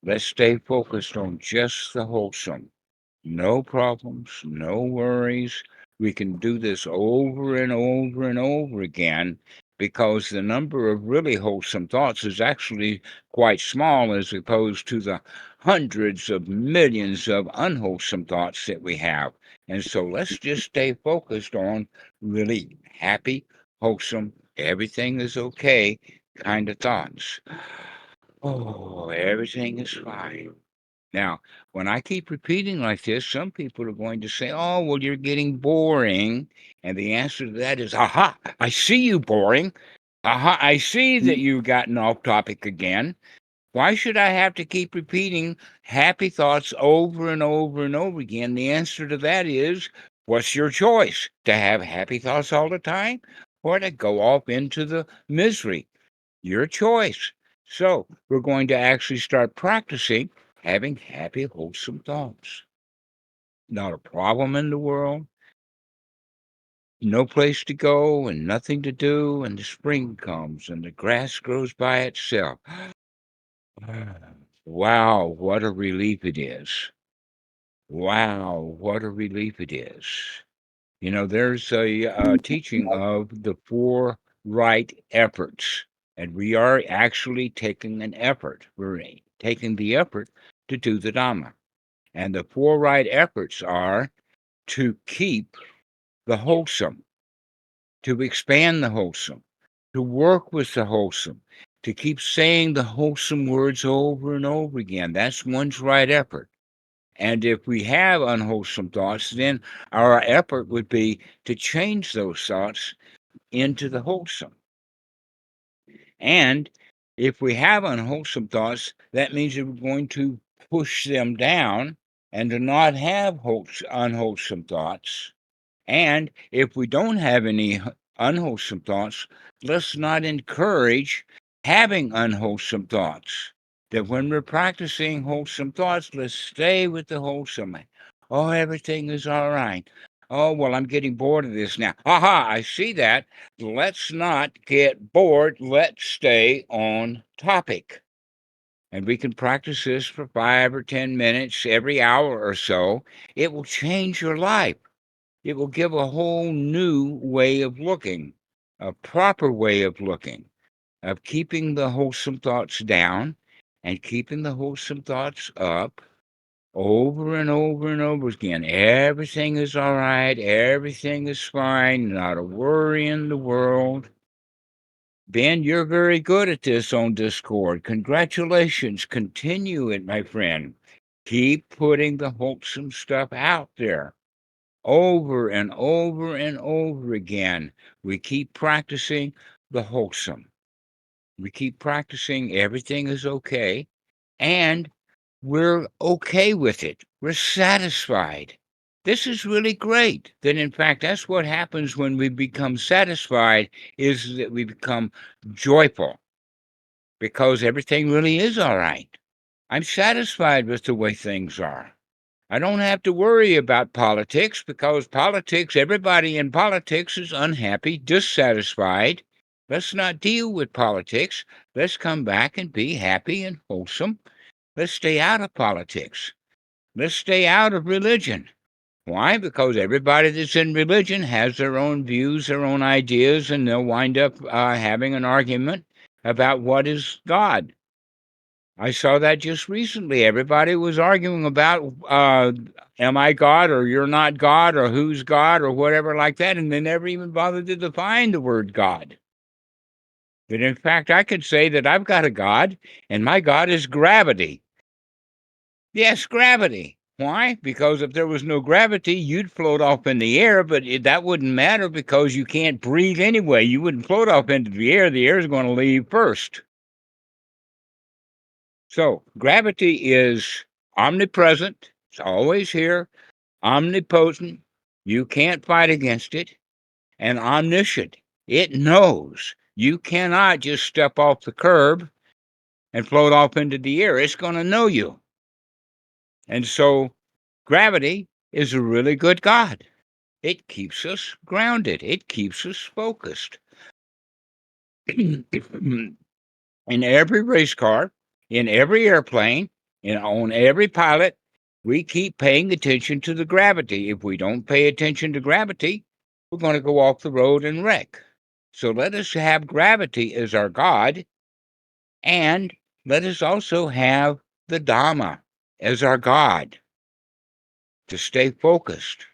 Speaker 1: Let's stay focused on just the wholesome. No problems, no worries. We can do this over and over and over again because the number of really wholesome thoughts is actually quite small as opposed to the hundreds of millions of unwholesome thoughts that we have. And so let's just stay focused on really happy, wholesome, everything is okay kind of thoughts. Oh, everything is fine. Now, when I keep repeating like this, some people are going to say, oh, well, you're getting boring. And the answer to that is, aha, I see you boring. Aha, I see that you've gotten off topic again. Why should I have to keep repeating happy thoughts over and over and over again? The answer to that is, what's your choice? To have happy thoughts all the time or to go off into the misery? Your choice. So we're going to actually start practicing having happy, wholesome thoughts. Not a problem in the world, no place to go and nothing to do, and the spring comes and the grass grows by itself. Wow, what a relief it is. Wow, what a relief it is. You know, there's a teaching of the 4 right efforts, and we are actually taking an effort. We're taking the effort to do the Dhamma. And the 4 right efforts are to keep the wholesome, to expand the wholesome, to work with the wholesome, to keep saying the wholesome words over and over again. That's one's right effort. And if we have unwholesome thoughts, then our effort would be to change those thoughts into the wholesome. And if we have unwholesome thoughts, that means that we're going to push them down and to not have unwholesome thoughts. And if we don't have any unwholesome thoughts, let's not encourage having unwholesome thoughts. That when we're practicing wholesome thoughts, let's stay with the wholesome. Oh, everything is all right. Oh, well, I'm getting bored of this now. Aha, I see that. Let's not get bored. Let's stay on topic. And we can practice this for 5 or 10 minutes every hour or so. It will change your life. It will give a whole new way of looking, a proper way of looking, of keeping the wholesome thoughts down and keeping the wholesome thoughts up over and over and over again. Everything is all right. Everything is fine. Not a worry in the world. Ben, you're very good at this on Discord. Congratulations. Continue it, my friend. Keep putting the wholesome stuff out there over and over and over again. We keep practicing the wholesome. We keep practicing everything is okay, and we're okay with it. We're satisfied. This is really great. That in fact, that's what happens when we become satisfied, is that we become joyful because everything really is all right. I'm satisfied with the way things are. I don't have to worry about politics because politics, everybody in politics is unhappy, dissatisfied. Let's not deal with politics. Let's come back and be happy and wholesome. Let's stay out of politics. Let's stay out of religion. Why? Because everybody that's in religion has their own views, their own ideas, and they'll wind up having an argument about what is God. I saw that just recently. Everybody was arguing about, am I God or you're not God or who's God or whatever like that, and they never even bothered to define the word God. But in fact, I could say that I've got a God, and my God is gravity. Yes, gravity. Why? Because if there was no gravity, you'd float off in the air, but that wouldn't matter because you can't breathe anyway. You wouldn't float off into the air. The air is going to leave first. So gravity is omnipresent. It's always here, omnipotent. You can't fight against it, and omniscient. It knows. You cannot just step off the curb and float off into the air. It's going to know you. And so gravity is a really good God. It keeps us grounded. It keeps us focused. In every race car, in every airplane, on every pilot, we keep paying attention to the gravity. If we don't pay attention to gravity, we're going to go off the road and wreck. So let us have gravity as our God, and let us also have the Dhamma as our God to stay focused.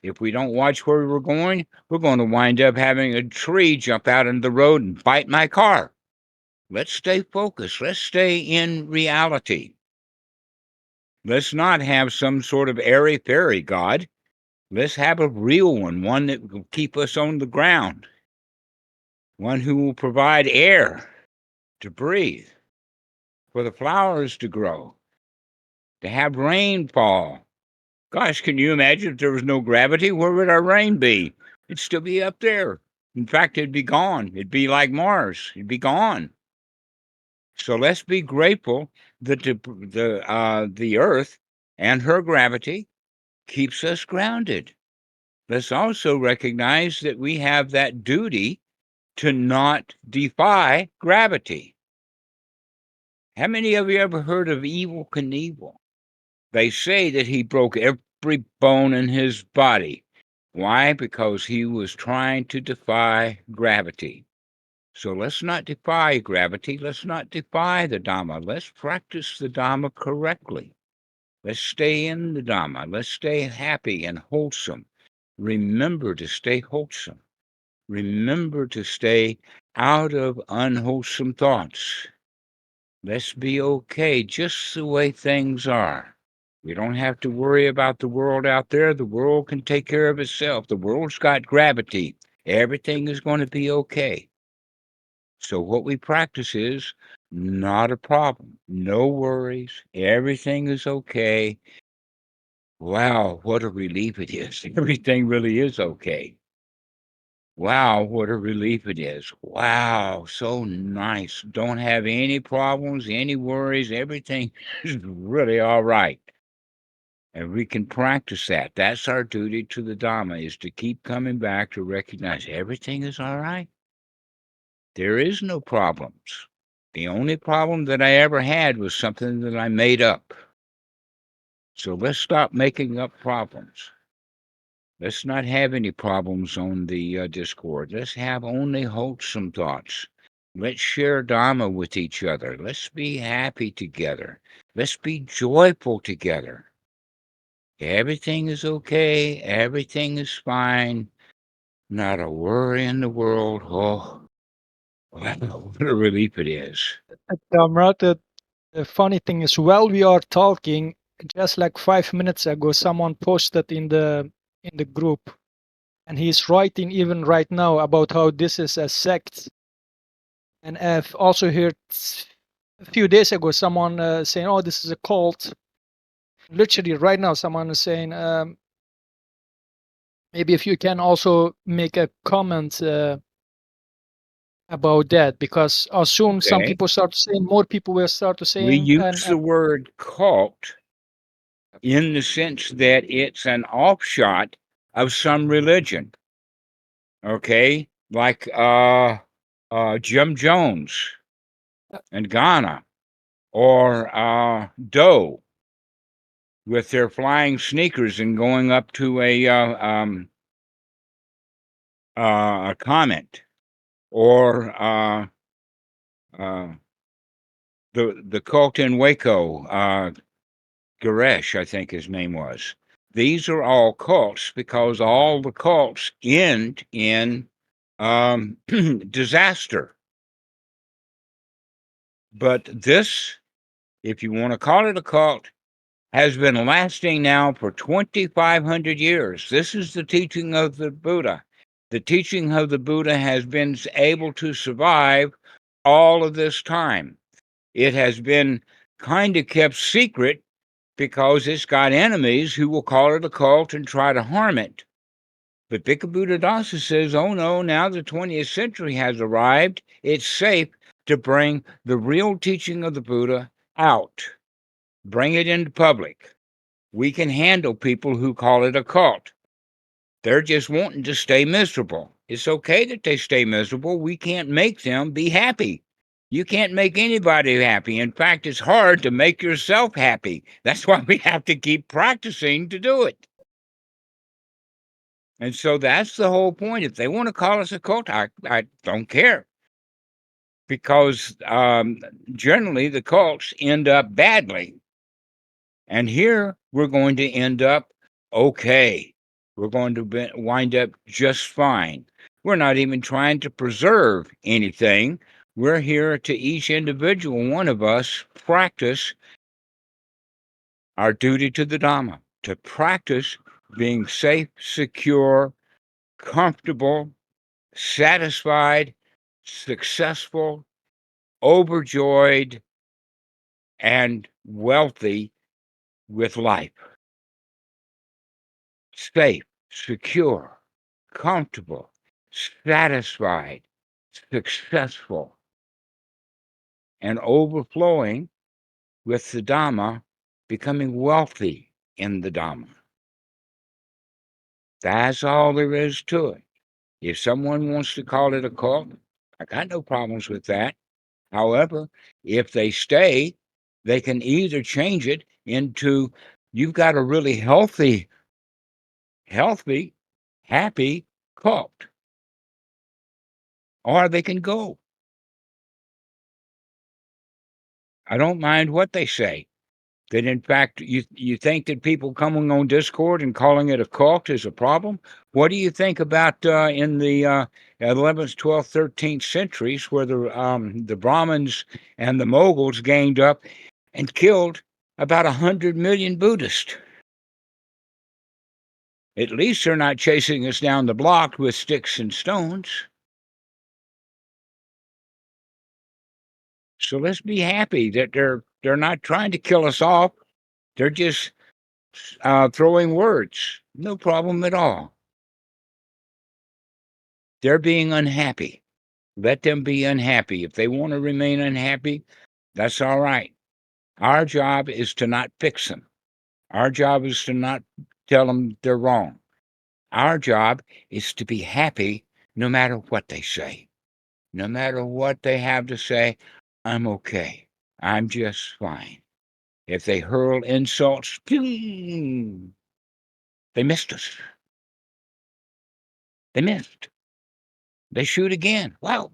Speaker 1: If we don't watch where we're going to wind up having a tree jump out into the road and bite my car. Let's stay focused. Let's stay in reality. Let's not have some sort of airy-fairy God. Let's have a real one that will keep us on the ground, one who will provide air to breathe, for the flowers to grow, to have rain fall. Gosh, can you imagine if there was no gravity? Where would our rain be? It'd still be up there. In fact, it'd be gone. It'd be like Mars. It'd be gone. So let's be grateful that the Earth and her gravity keeps us grounded. Let's also recognize that we have that duty to not defy gravity. How many of you ever heard of Evel Knievel? They say that he broke every bone in his body. Why? Because he was trying to defy gravity. So let's not defy gravity. Let's not defy the Dhamma. Let's practice the Dhamma correctly. Let's stay in the Dhamma. Let's stay happy and wholesome. Remember to stay wholesome. Remember to stay out of unwholesome thoughts. Let's be okay just the way things are. We don't have to worry about the world out there. The world can take care of itself. The world's got gravity. Everything is going to be okay. So what we practice is not a problem. No worries. Everything is okay. Wow, what a relief it is. Everything really is okay. Wow, what a relief it is. Wow, so nice. Don't have any problems, any worries. Everything is really all right. And we can practice that. That's our duty to the Dhamma, is to keep coming back to recognize everything is all right. There is no problems. The only problem that I ever had was something that I made up. So let's stop making up problems. Let's not have any problems on the Discord. Let's have only wholesome thoughts. Let's share Dhamma with each other. Let's be happy together. Let's be joyful together. Everything is okay. Everything is fine. Not a worry in the world. Oh, what a relief it is.
Speaker 3: Dhammarato, the funny thing is, while we are talking, just like 5 minutes ago, someone posted in the group, and he's writing even right now about how this is a sect. And I've also heard a few days ago someone saying, "Oh, this is a cult." Literally, right now, someone is saying, maybe if you can also make a comment about that, because as soon some
Speaker 1: Okay.
Speaker 3: people start saying, more people will start to
Speaker 1: We
Speaker 3: saying,
Speaker 1: use the word cult in the sense that it's an offshoot of some religion. Okay, like Jim Jones and Ghana, or Doe with their flying sneakers and going up to a comment, or the cult in Waco, Garesh, I think his name was. These are all cults because all the cults end in disaster. But this, if you want to call it a cult, has been lasting now for 2,500 years. This is the teaching of the Buddha. The teaching of the Buddha has been able to survive all of this time. It has been kind of kept secret because it's got enemies who will call it a cult and try to harm it. But Bhikkhu Buddhadasa says, oh no, now the 20th century has arrived. It's safe to bring the real teaching of the Buddha out. Bring it into public. We can handle people who call it a cult. They're just wanting to stay miserable. It's okay that they stay miserable. We can't make them be happy. You can't make anybody happy. In fact, it's hard to make yourself happy. That's why we have to keep practicing to do it. And so that's the whole point. If they want to call us a cult, I don't care. Because generally the cults end up badly. And here we're going to end up okay. We're going to wind up just fine. We're not even trying to preserve anything. We're here to each individual one of us practice our duty to the Dhamma, to practice being safe, secure, comfortable, satisfied, successful, overjoyed, and wealthy with life. Safe, secure, comfortable, satisfied, successful, and overflowing with the Dhamma, becoming wealthy in the Dhamma. That's all there is to it. If someone wants to call it a cult, I got no problems with that. However, if they stay, they can either change it into, you've got a really healthy, happy cult, or they can go. I don't mind what they say. That in fact, you think that people coming on Discord and calling it a cult is a problem? What do you think about in the 11th, 12th, 13th centuries, where the Brahmins and the Moguls ganged up and killed about 100 million Buddhists? At least they're not chasing us down the block with sticks and stones. So let's be happy that they're not trying to kill us off. They're just throwing words. No problem at all. They're being unhappy. Let them be unhappy. If they want to remain unhappy, that's all right. Our job is to not fix them. Our job is to not tell them they're wrong. Our job is to be happy no matter what they say. No matter what they have to say, I'm okay. I'm just fine. If they hurl insults, they missed us. They missed. They shoot again. Wow.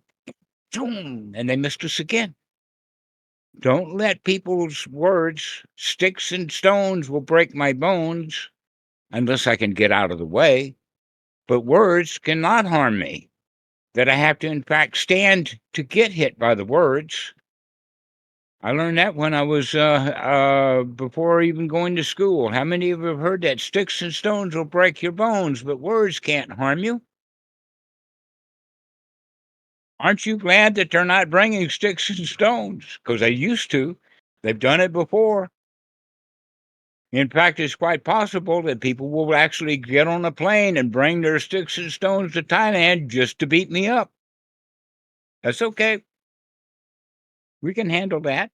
Speaker 1: And they missed us again. Don't let people's words, sticks and stones will break my bones unless I can get out of the way. But words cannot harm me. That I have to, in fact, stand to get hit by the words. I learned that when I was before even going to school. How many of you have heard that? Sticks and stones will break your bones, but words can't harm you. Aren't you glad that they're not bringing sticks and stones? Because they used to. They've done it before. In fact, it's quite possible that people will actually get on a plane and bring their sticks and stones to Thailand just to beat me up. That's okay. We can handle that.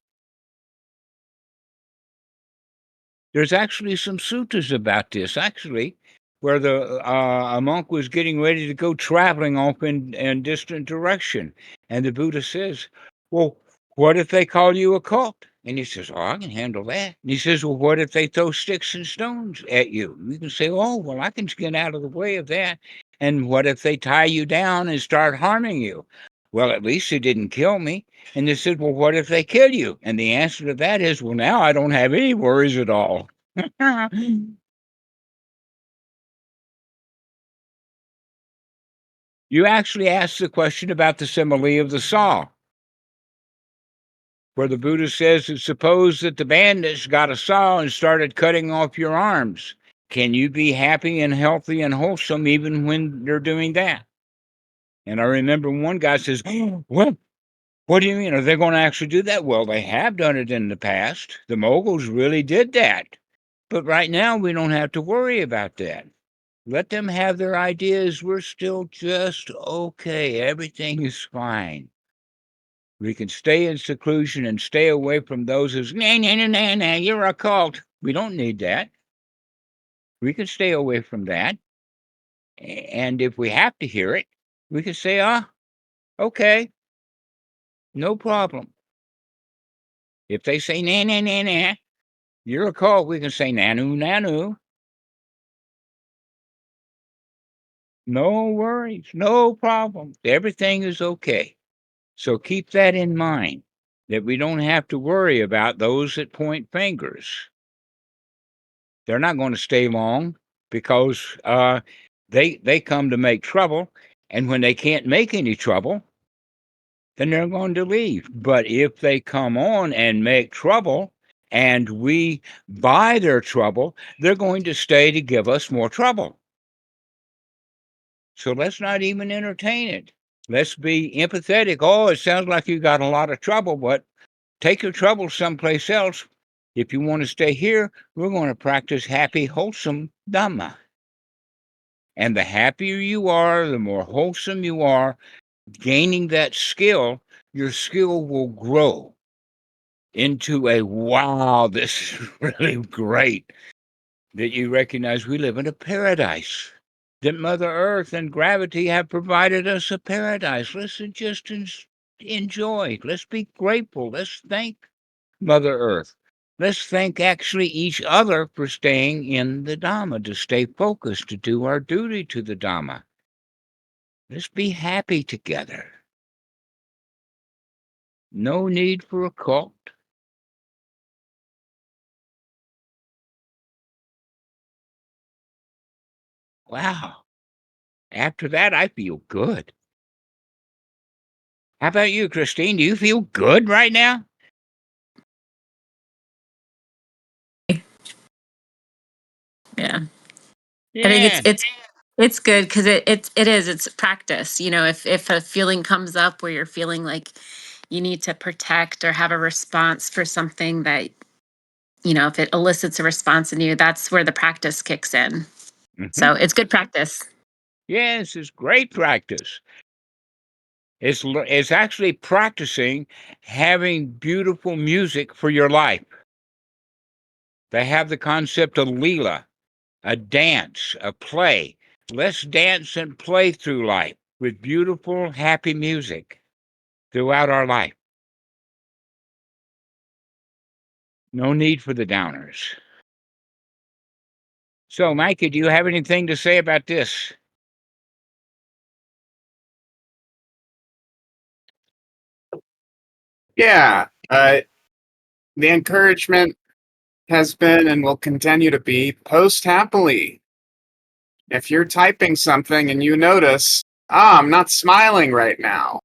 Speaker 1: There's actually some sutras about this, actually, where a monk was getting ready to go traveling off in distant direction. And the Buddha says, well, what if they call you a cult? And he says, oh, I can handle that. And he says, well, what if they throw sticks and stones at you? You can say, oh, well, I can get out of the way of that. And what if they tie you down and start harming you? Well, at least they didn't kill me. And they said, well, what if they kill you? And the answer to that is, well, now I don't have any worries at all. You actually asked the question about the simile of the saw, where the Buddha says that suppose that the bandits got a saw and started cutting off your arms. Can you be happy and healthy and wholesome even when they're doing that? And I remember one guy says, oh, what do you mean? Are they going to actually do that? Well, they have done it in the past. The Moguls really did that. But right now, we don't have to worry about that. Let them have their ideas. We're still just okay. Everything is fine. We can stay in seclusion and stay away from those who's, nah, you're a cult. We don't need that. We can stay away from that. And if we have to hear it, we can say, okay, no problem. If they say, nah, you're a cult, we can say, nanu. No worries, no problem. Everything is okay. So keep that in mind, that we don't have to worry about those that point fingers. They're not going to stay long because they come to make trouble, and when they can't make any trouble, then they're going to leave. But if they come on and make trouble, and we buy their trouble, they're going to stay to give us more trouble. So let's not even entertain it. Let's be empathetic. Oh, it sounds like you got a lot of trouble, but take your trouble someplace else. If you want to stay here, we're going to practice happy, wholesome Dhamma. And the happier you are, the more wholesome you are, gaining that skill, your skill will grow into a wow, this is really great. That you recognize we live in a paradise. That Mother Earth and gravity have provided us a paradise. Let's just enjoy. Let's be grateful. Let's thank Mother Earth. Let's thank actually each other for staying in the Dhamma, to stay focused, to do our duty to the Dhamma. Let's be happy together. No need for a cult. Wow. After that, I feel good. How about you, Christine? Do you feel good right now?
Speaker 5: Yeah.
Speaker 1: Yeah.
Speaker 5: I think it's good because it's practice. You know, if a feeling comes up where you're feeling like you need to protect or have a response for something that, you know, if it elicits a response in you, that's where the practice kicks in. So it's good practice.
Speaker 1: Yes, it's great practice. It's actually practicing having beautiful music for your life. They have the concept of Leela, a dance, a play. Let's dance and play through life with beautiful, happy music throughout our life. No need for the downers. So, Mikey, do you have anything to say about this?
Speaker 10: Yeah, the encouragement has been and will continue to be post happily. If you're typing something and you notice, I'm not smiling right now,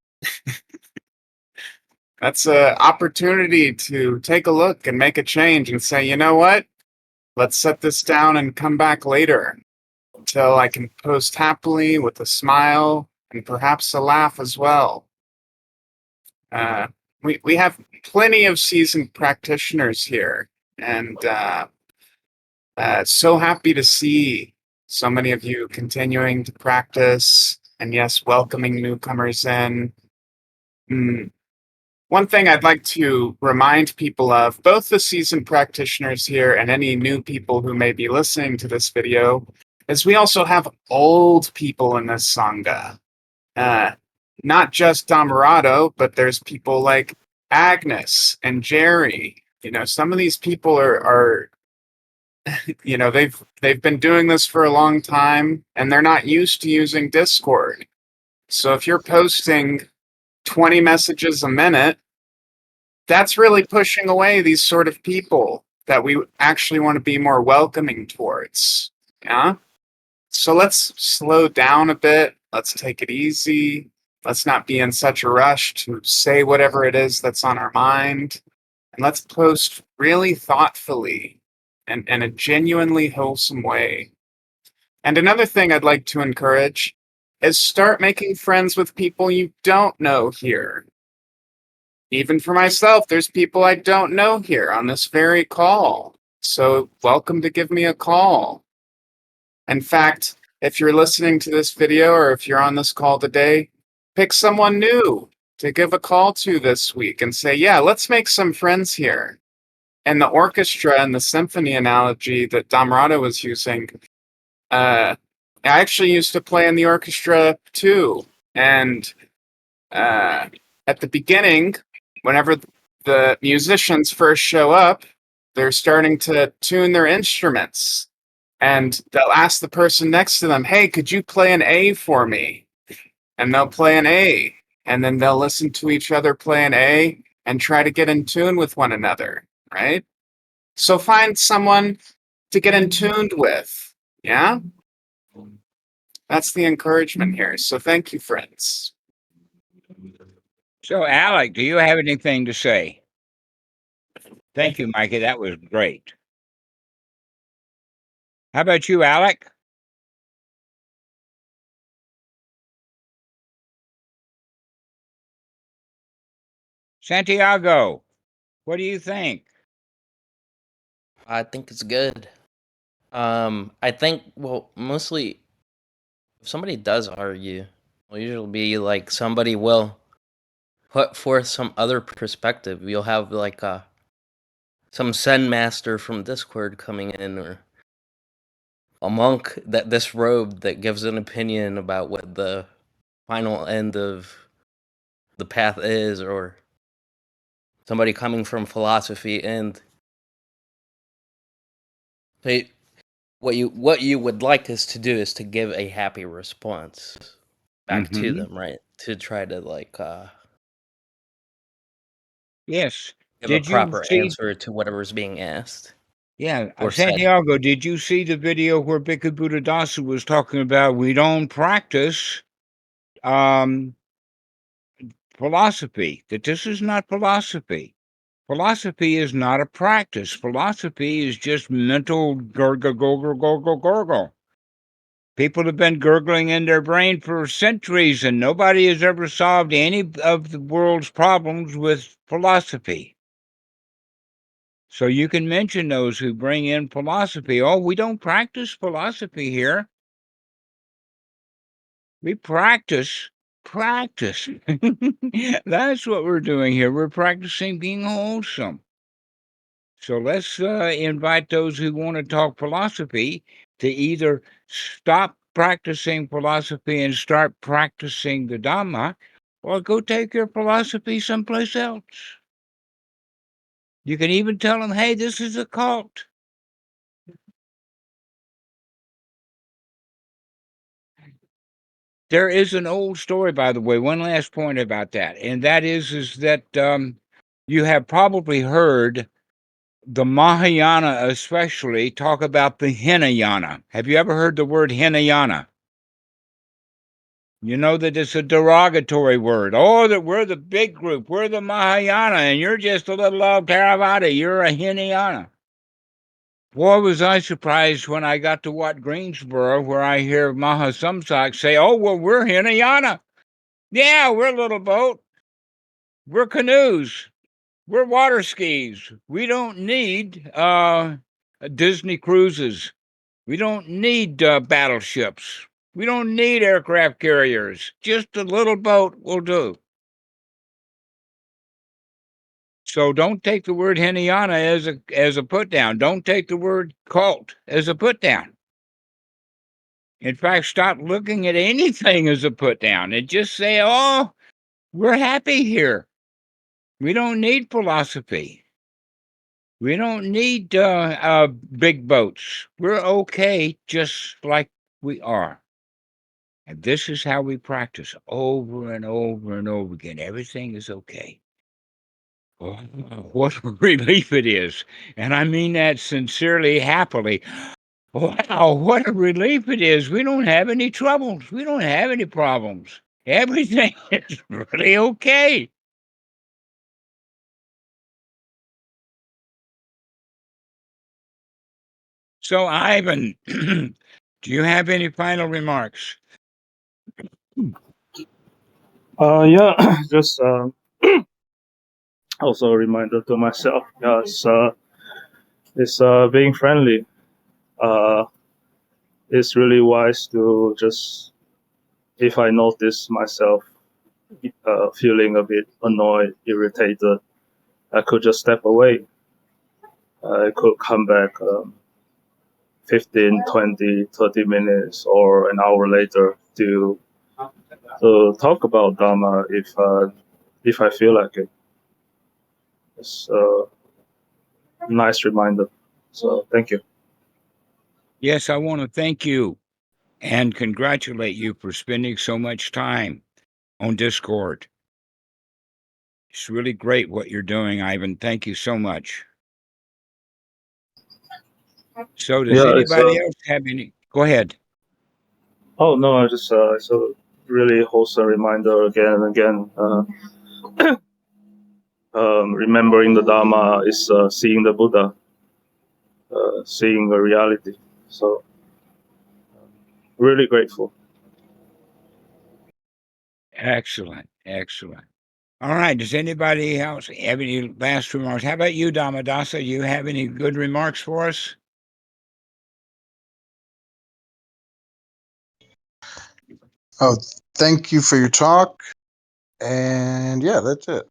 Speaker 10: that's an opportunity to take a look and make a change and say, you know what? Let's set this down and come back later until I can post happily with a smile and perhaps a laugh as well. We have plenty of seasoned practitioners here, and so happy to see so many of you continuing to practice, and yes, welcoming newcomers in. One thing I'd like to remind people of, both the seasoned practitioners here and any new people who may be listening to this video, is we also have old people in this Sangha. Not just Dhammarato, but there's people like Agnes and Jerry. You know, some of these people are you know, they've been doing this for a long time and they're not used to using Discord. So if you're posting 20 messages a minute, that's really pushing away these sort of people that we actually want to be more welcoming towards. Yeah? So let's slow down a bit. Let's take it easy. Let's not be in such a rush to say whatever it is that's on our mind. And let's post really thoughtfully and in a genuinely wholesome way. And another thing I'd like to encourage is start making friends with people you don't know here. Even for myself, there's people I don't know here on this very call. So welcome to give me a call. In fact, if you're listening to this video or if you're on this call today, pick someone new to give a call to this week and say, yeah, let's make some friends here. And the orchestra and the symphony analogy that Dhammarato was using, I actually used to play in the orchestra too. And at the beginning, whenever the musicians first show up, they're starting to tune their instruments. And they'll ask the person next to them, hey, could you play an A for me? And they'll play an A. And then they'll listen to each other play an A and try to get in tune with one another, right? So find someone to get in tuned with, yeah? That's the encouragement here. So thank you, friends.
Speaker 1: So, Alec, do you have anything to say? Thank you, Mikey. That was great. How about you, Alec? Santiago, what do you think?
Speaker 4: I think it's good. I think, well, mostly if somebody does argue, it'll usually be like somebody will put forth some other perspective. You'll have like some Zen master from Discord coming in, or a monk that disrobed that gives an opinion about what the final end of the path is, or somebody coming from philosophy. And they, what you would like us to do is to give a happy response back to them, right? To try to like
Speaker 1: Yes.
Speaker 4: give a
Speaker 1: Did you
Speaker 4: proper
Speaker 1: see?
Speaker 4: answer to whatever's being asked
Speaker 1: Yeah,
Speaker 4: or said.
Speaker 1: Santiago, did you see the video where Bhikkhu Buddhadasa was talking about we don't practice philosophy, that this is not philosophy. Philosophy is not a practice. Philosophy is just mental gurgle, gurgle, gurgle, gurgle. People have been gurgling in their brain for centuries, and nobody has ever solved any of the world's problems with philosophy. So you can mention those who bring in philosophy. Oh, we don't practice philosophy here. We practice. That's what we're doing here. We're practicing being wholesome. So let's invite those who want to talk philosophy to either stop practicing philosophy and start practicing the Dhamma, or go take your philosophy someplace else. You can even tell them, hey, this is a cult. There is an old story, by the way, one last point about that, and that is that you have probably heard the Mahayana especially talk about the Hinayana. Have you ever heard the word Hinayana? You know that it's a derogatory word. Oh, that we're the big group. We're the Mahayana, and you're just a little old Theravada. You're a Hinayana. Boy, was I surprised when I got to Wat Greensboro, where I hear Mahasamsak say, oh, well, we're Hinayana. Yeah, we're a little boat. We're canoes. We're water skis. We don't need Disney cruises. We don't need battleships. We don't need aircraft carriers. Just a little boat will do. So don't take the word Hinayana as a put down. Don't take the word cult as a put down. In fact, stop looking at anything as a put down and just say, oh, we're happy here. We don't need philosophy. We don't need big boats. We're okay just like we are. And this is how we practice over and over and over again. Everything is okay. Oh, what a relief it is. And I mean that sincerely, happily. Wow, what a relief it is. We don't have any troubles. We don't have any problems. Everything is really okay. So, Ivan, do you have any final remarks?
Speaker 2: Yeah, just also a reminder to myself. Yes, it's being friendly. It's really wise to just, if I notice myself feeling a bit annoyed, irritated, I could just step away. I could come back 15, 20, 30 minutes or an hour later to talk about Dhamma if I feel like it. It's a nice reminder. So thank you.
Speaker 1: Yes, I want to thank you and congratulate you for spending so much time on Discord. It's really great what you're doing, Ivan. Thank you so much. So does
Speaker 2: Yeah, it's
Speaker 1: anybody else have any? Go ahead.
Speaker 2: oh no, I just it's a really wholesome reminder again and again. Remembering the Dharma is seeing the Buddha, seeing the reality. So really grateful.
Speaker 1: Excellent. Excellent. All right. Does anybody else have any last remarks? How about you, Dhammadasa? Do you have any good remarks for us?
Speaker 11: Oh, thank you for your talk. And yeah, that's it.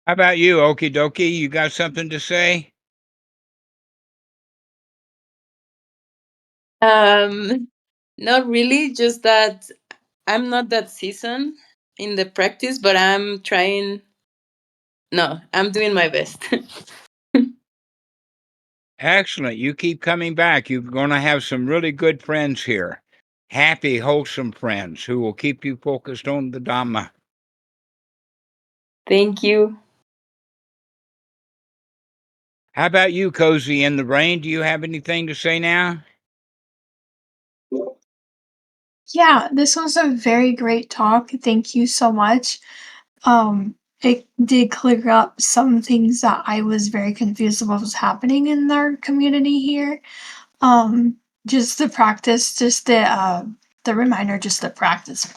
Speaker 1: How about you, Okie dokie? You got something to say?
Speaker 12: Not really, just that I'm not that seasoned in the practice, but I'm trying. No, I'm doing my best.
Speaker 1: Excellent. You keep coming back. You're going to have some really good friends here. Happy, wholesome friends who will keep you focused on the Dhamma.
Speaker 12: Thank you.
Speaker 1: How about you, Cozy in the Brain? Do you have anything to say now?
Speaker 7: Yeah, this was a very great talk. Thank you so much. It did clear up some things that I was very confused about what was happening in our community here. Just the practice, just the reminder, just the practice.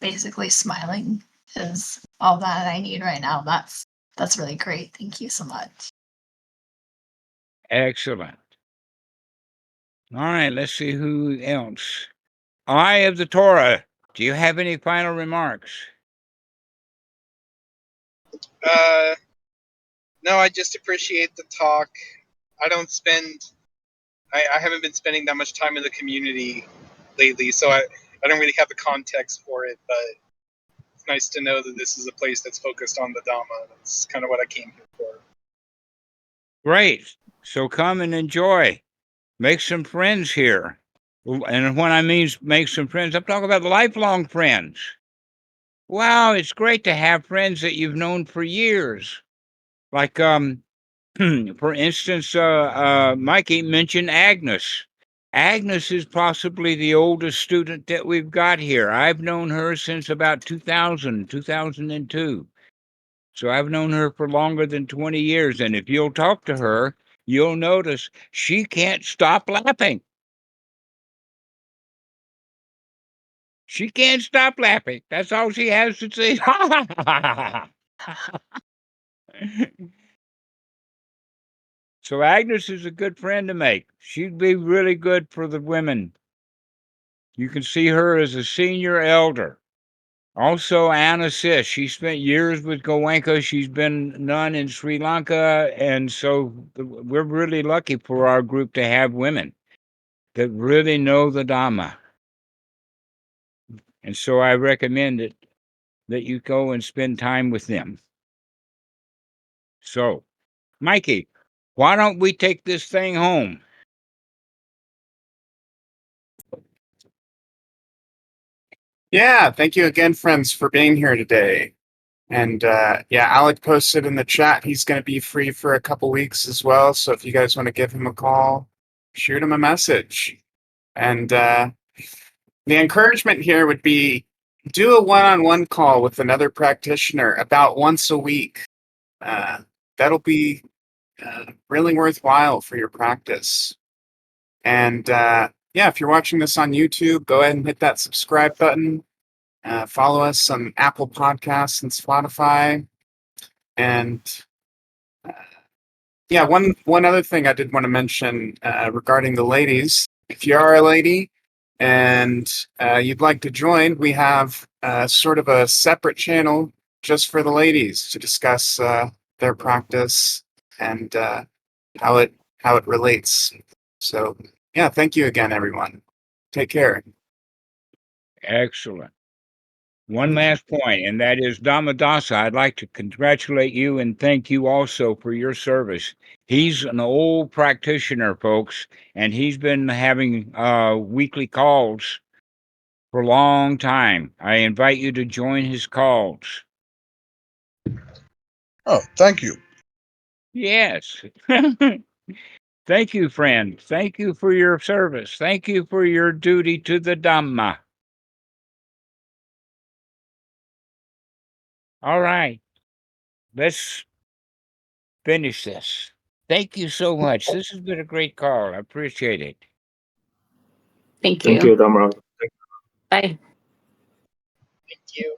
Speaker 7: Basically, smiling is all that I need right now. That's really great. Thank you so much.
Speaker 1: Excellent. All right, let's see who else. Eye of the Torah. Do you have any final remarks?
Speaker 13: No, I just appreciate the talk. I don't spend, I haven't been spending that much time in the community lately, so I don't really have the context for it, but it's nice to know that this is a place that's focused on the Dhamma. That's kind of what I came here for.
Speaker 1: Great. So come and enjoy. Make some friends here. And when I mean make some friends, I'm talking about lifelong friends. Wow, it's great to have friends that you've known for years. Like, for instance, Mikey mentioned Agnes. Agnes is possibly the oldest student that we've got here. I've known her since about 2002. So I've known her for longer than 20 years. And if you'll talk to her, you'll notice she can't stop laughing. She can't stop laughing. That's all she has to say. So Agnes is a good friend to make. She'd be really good for the women. You can see her as a senior elder. Also, Anna Sis, she spent years with Goenka. She's been nun in Sri Lanka. And so we're really lucky for our group to have women that really know the Dhamma. And so I recommend it that you go and spend time with them. So, Mikey, why don't we take this thing home?
Speaker 10: Yeah, thank you again, friends, for being here today. And yeah, Alec posted in the chat he's going to be free for a couple weeks as well. So if you guys want to give him a call, shoot him a message. And the encouragement here would be do a one-on-one call with another practitioner about once a week. That'll be really worthwhile for your practice. And yeah, if you're watching this on YouTube, go ahead and hit that subscribe button. Follow us on Apple Podcasts and Spotify. And yeah, one other thing I did want to mention regarding the ladies. If you are a lady and you'd like to join, we have sort of a separate channel just for the ladies to discuss their practice and how it relates. So yeah, thank you again, everyone. Take care.
Speaker 1: Excellent. One last point, and that is Dhammadasa. I'd like to congratulate you and thank you also for your service. He's an old practitioner, folks, and he's been having weekly calls for a long time. I invite you to join his calls.
Speaker 11: Oh, thank you.
Speaker 1: Yes. Thank you, friend. Thank you for your service. Thank you for your duty to the Dhamma. All right. Let's finish this. Thank you so much. This has been a great call. I appreciate it.
Speaker 12: Thank
Speaker 2: Thank
Speaker 12: you.
Speaker 2: you, Dhammarato.
Speaker 12: Bye.
Speaker 13: Thank you.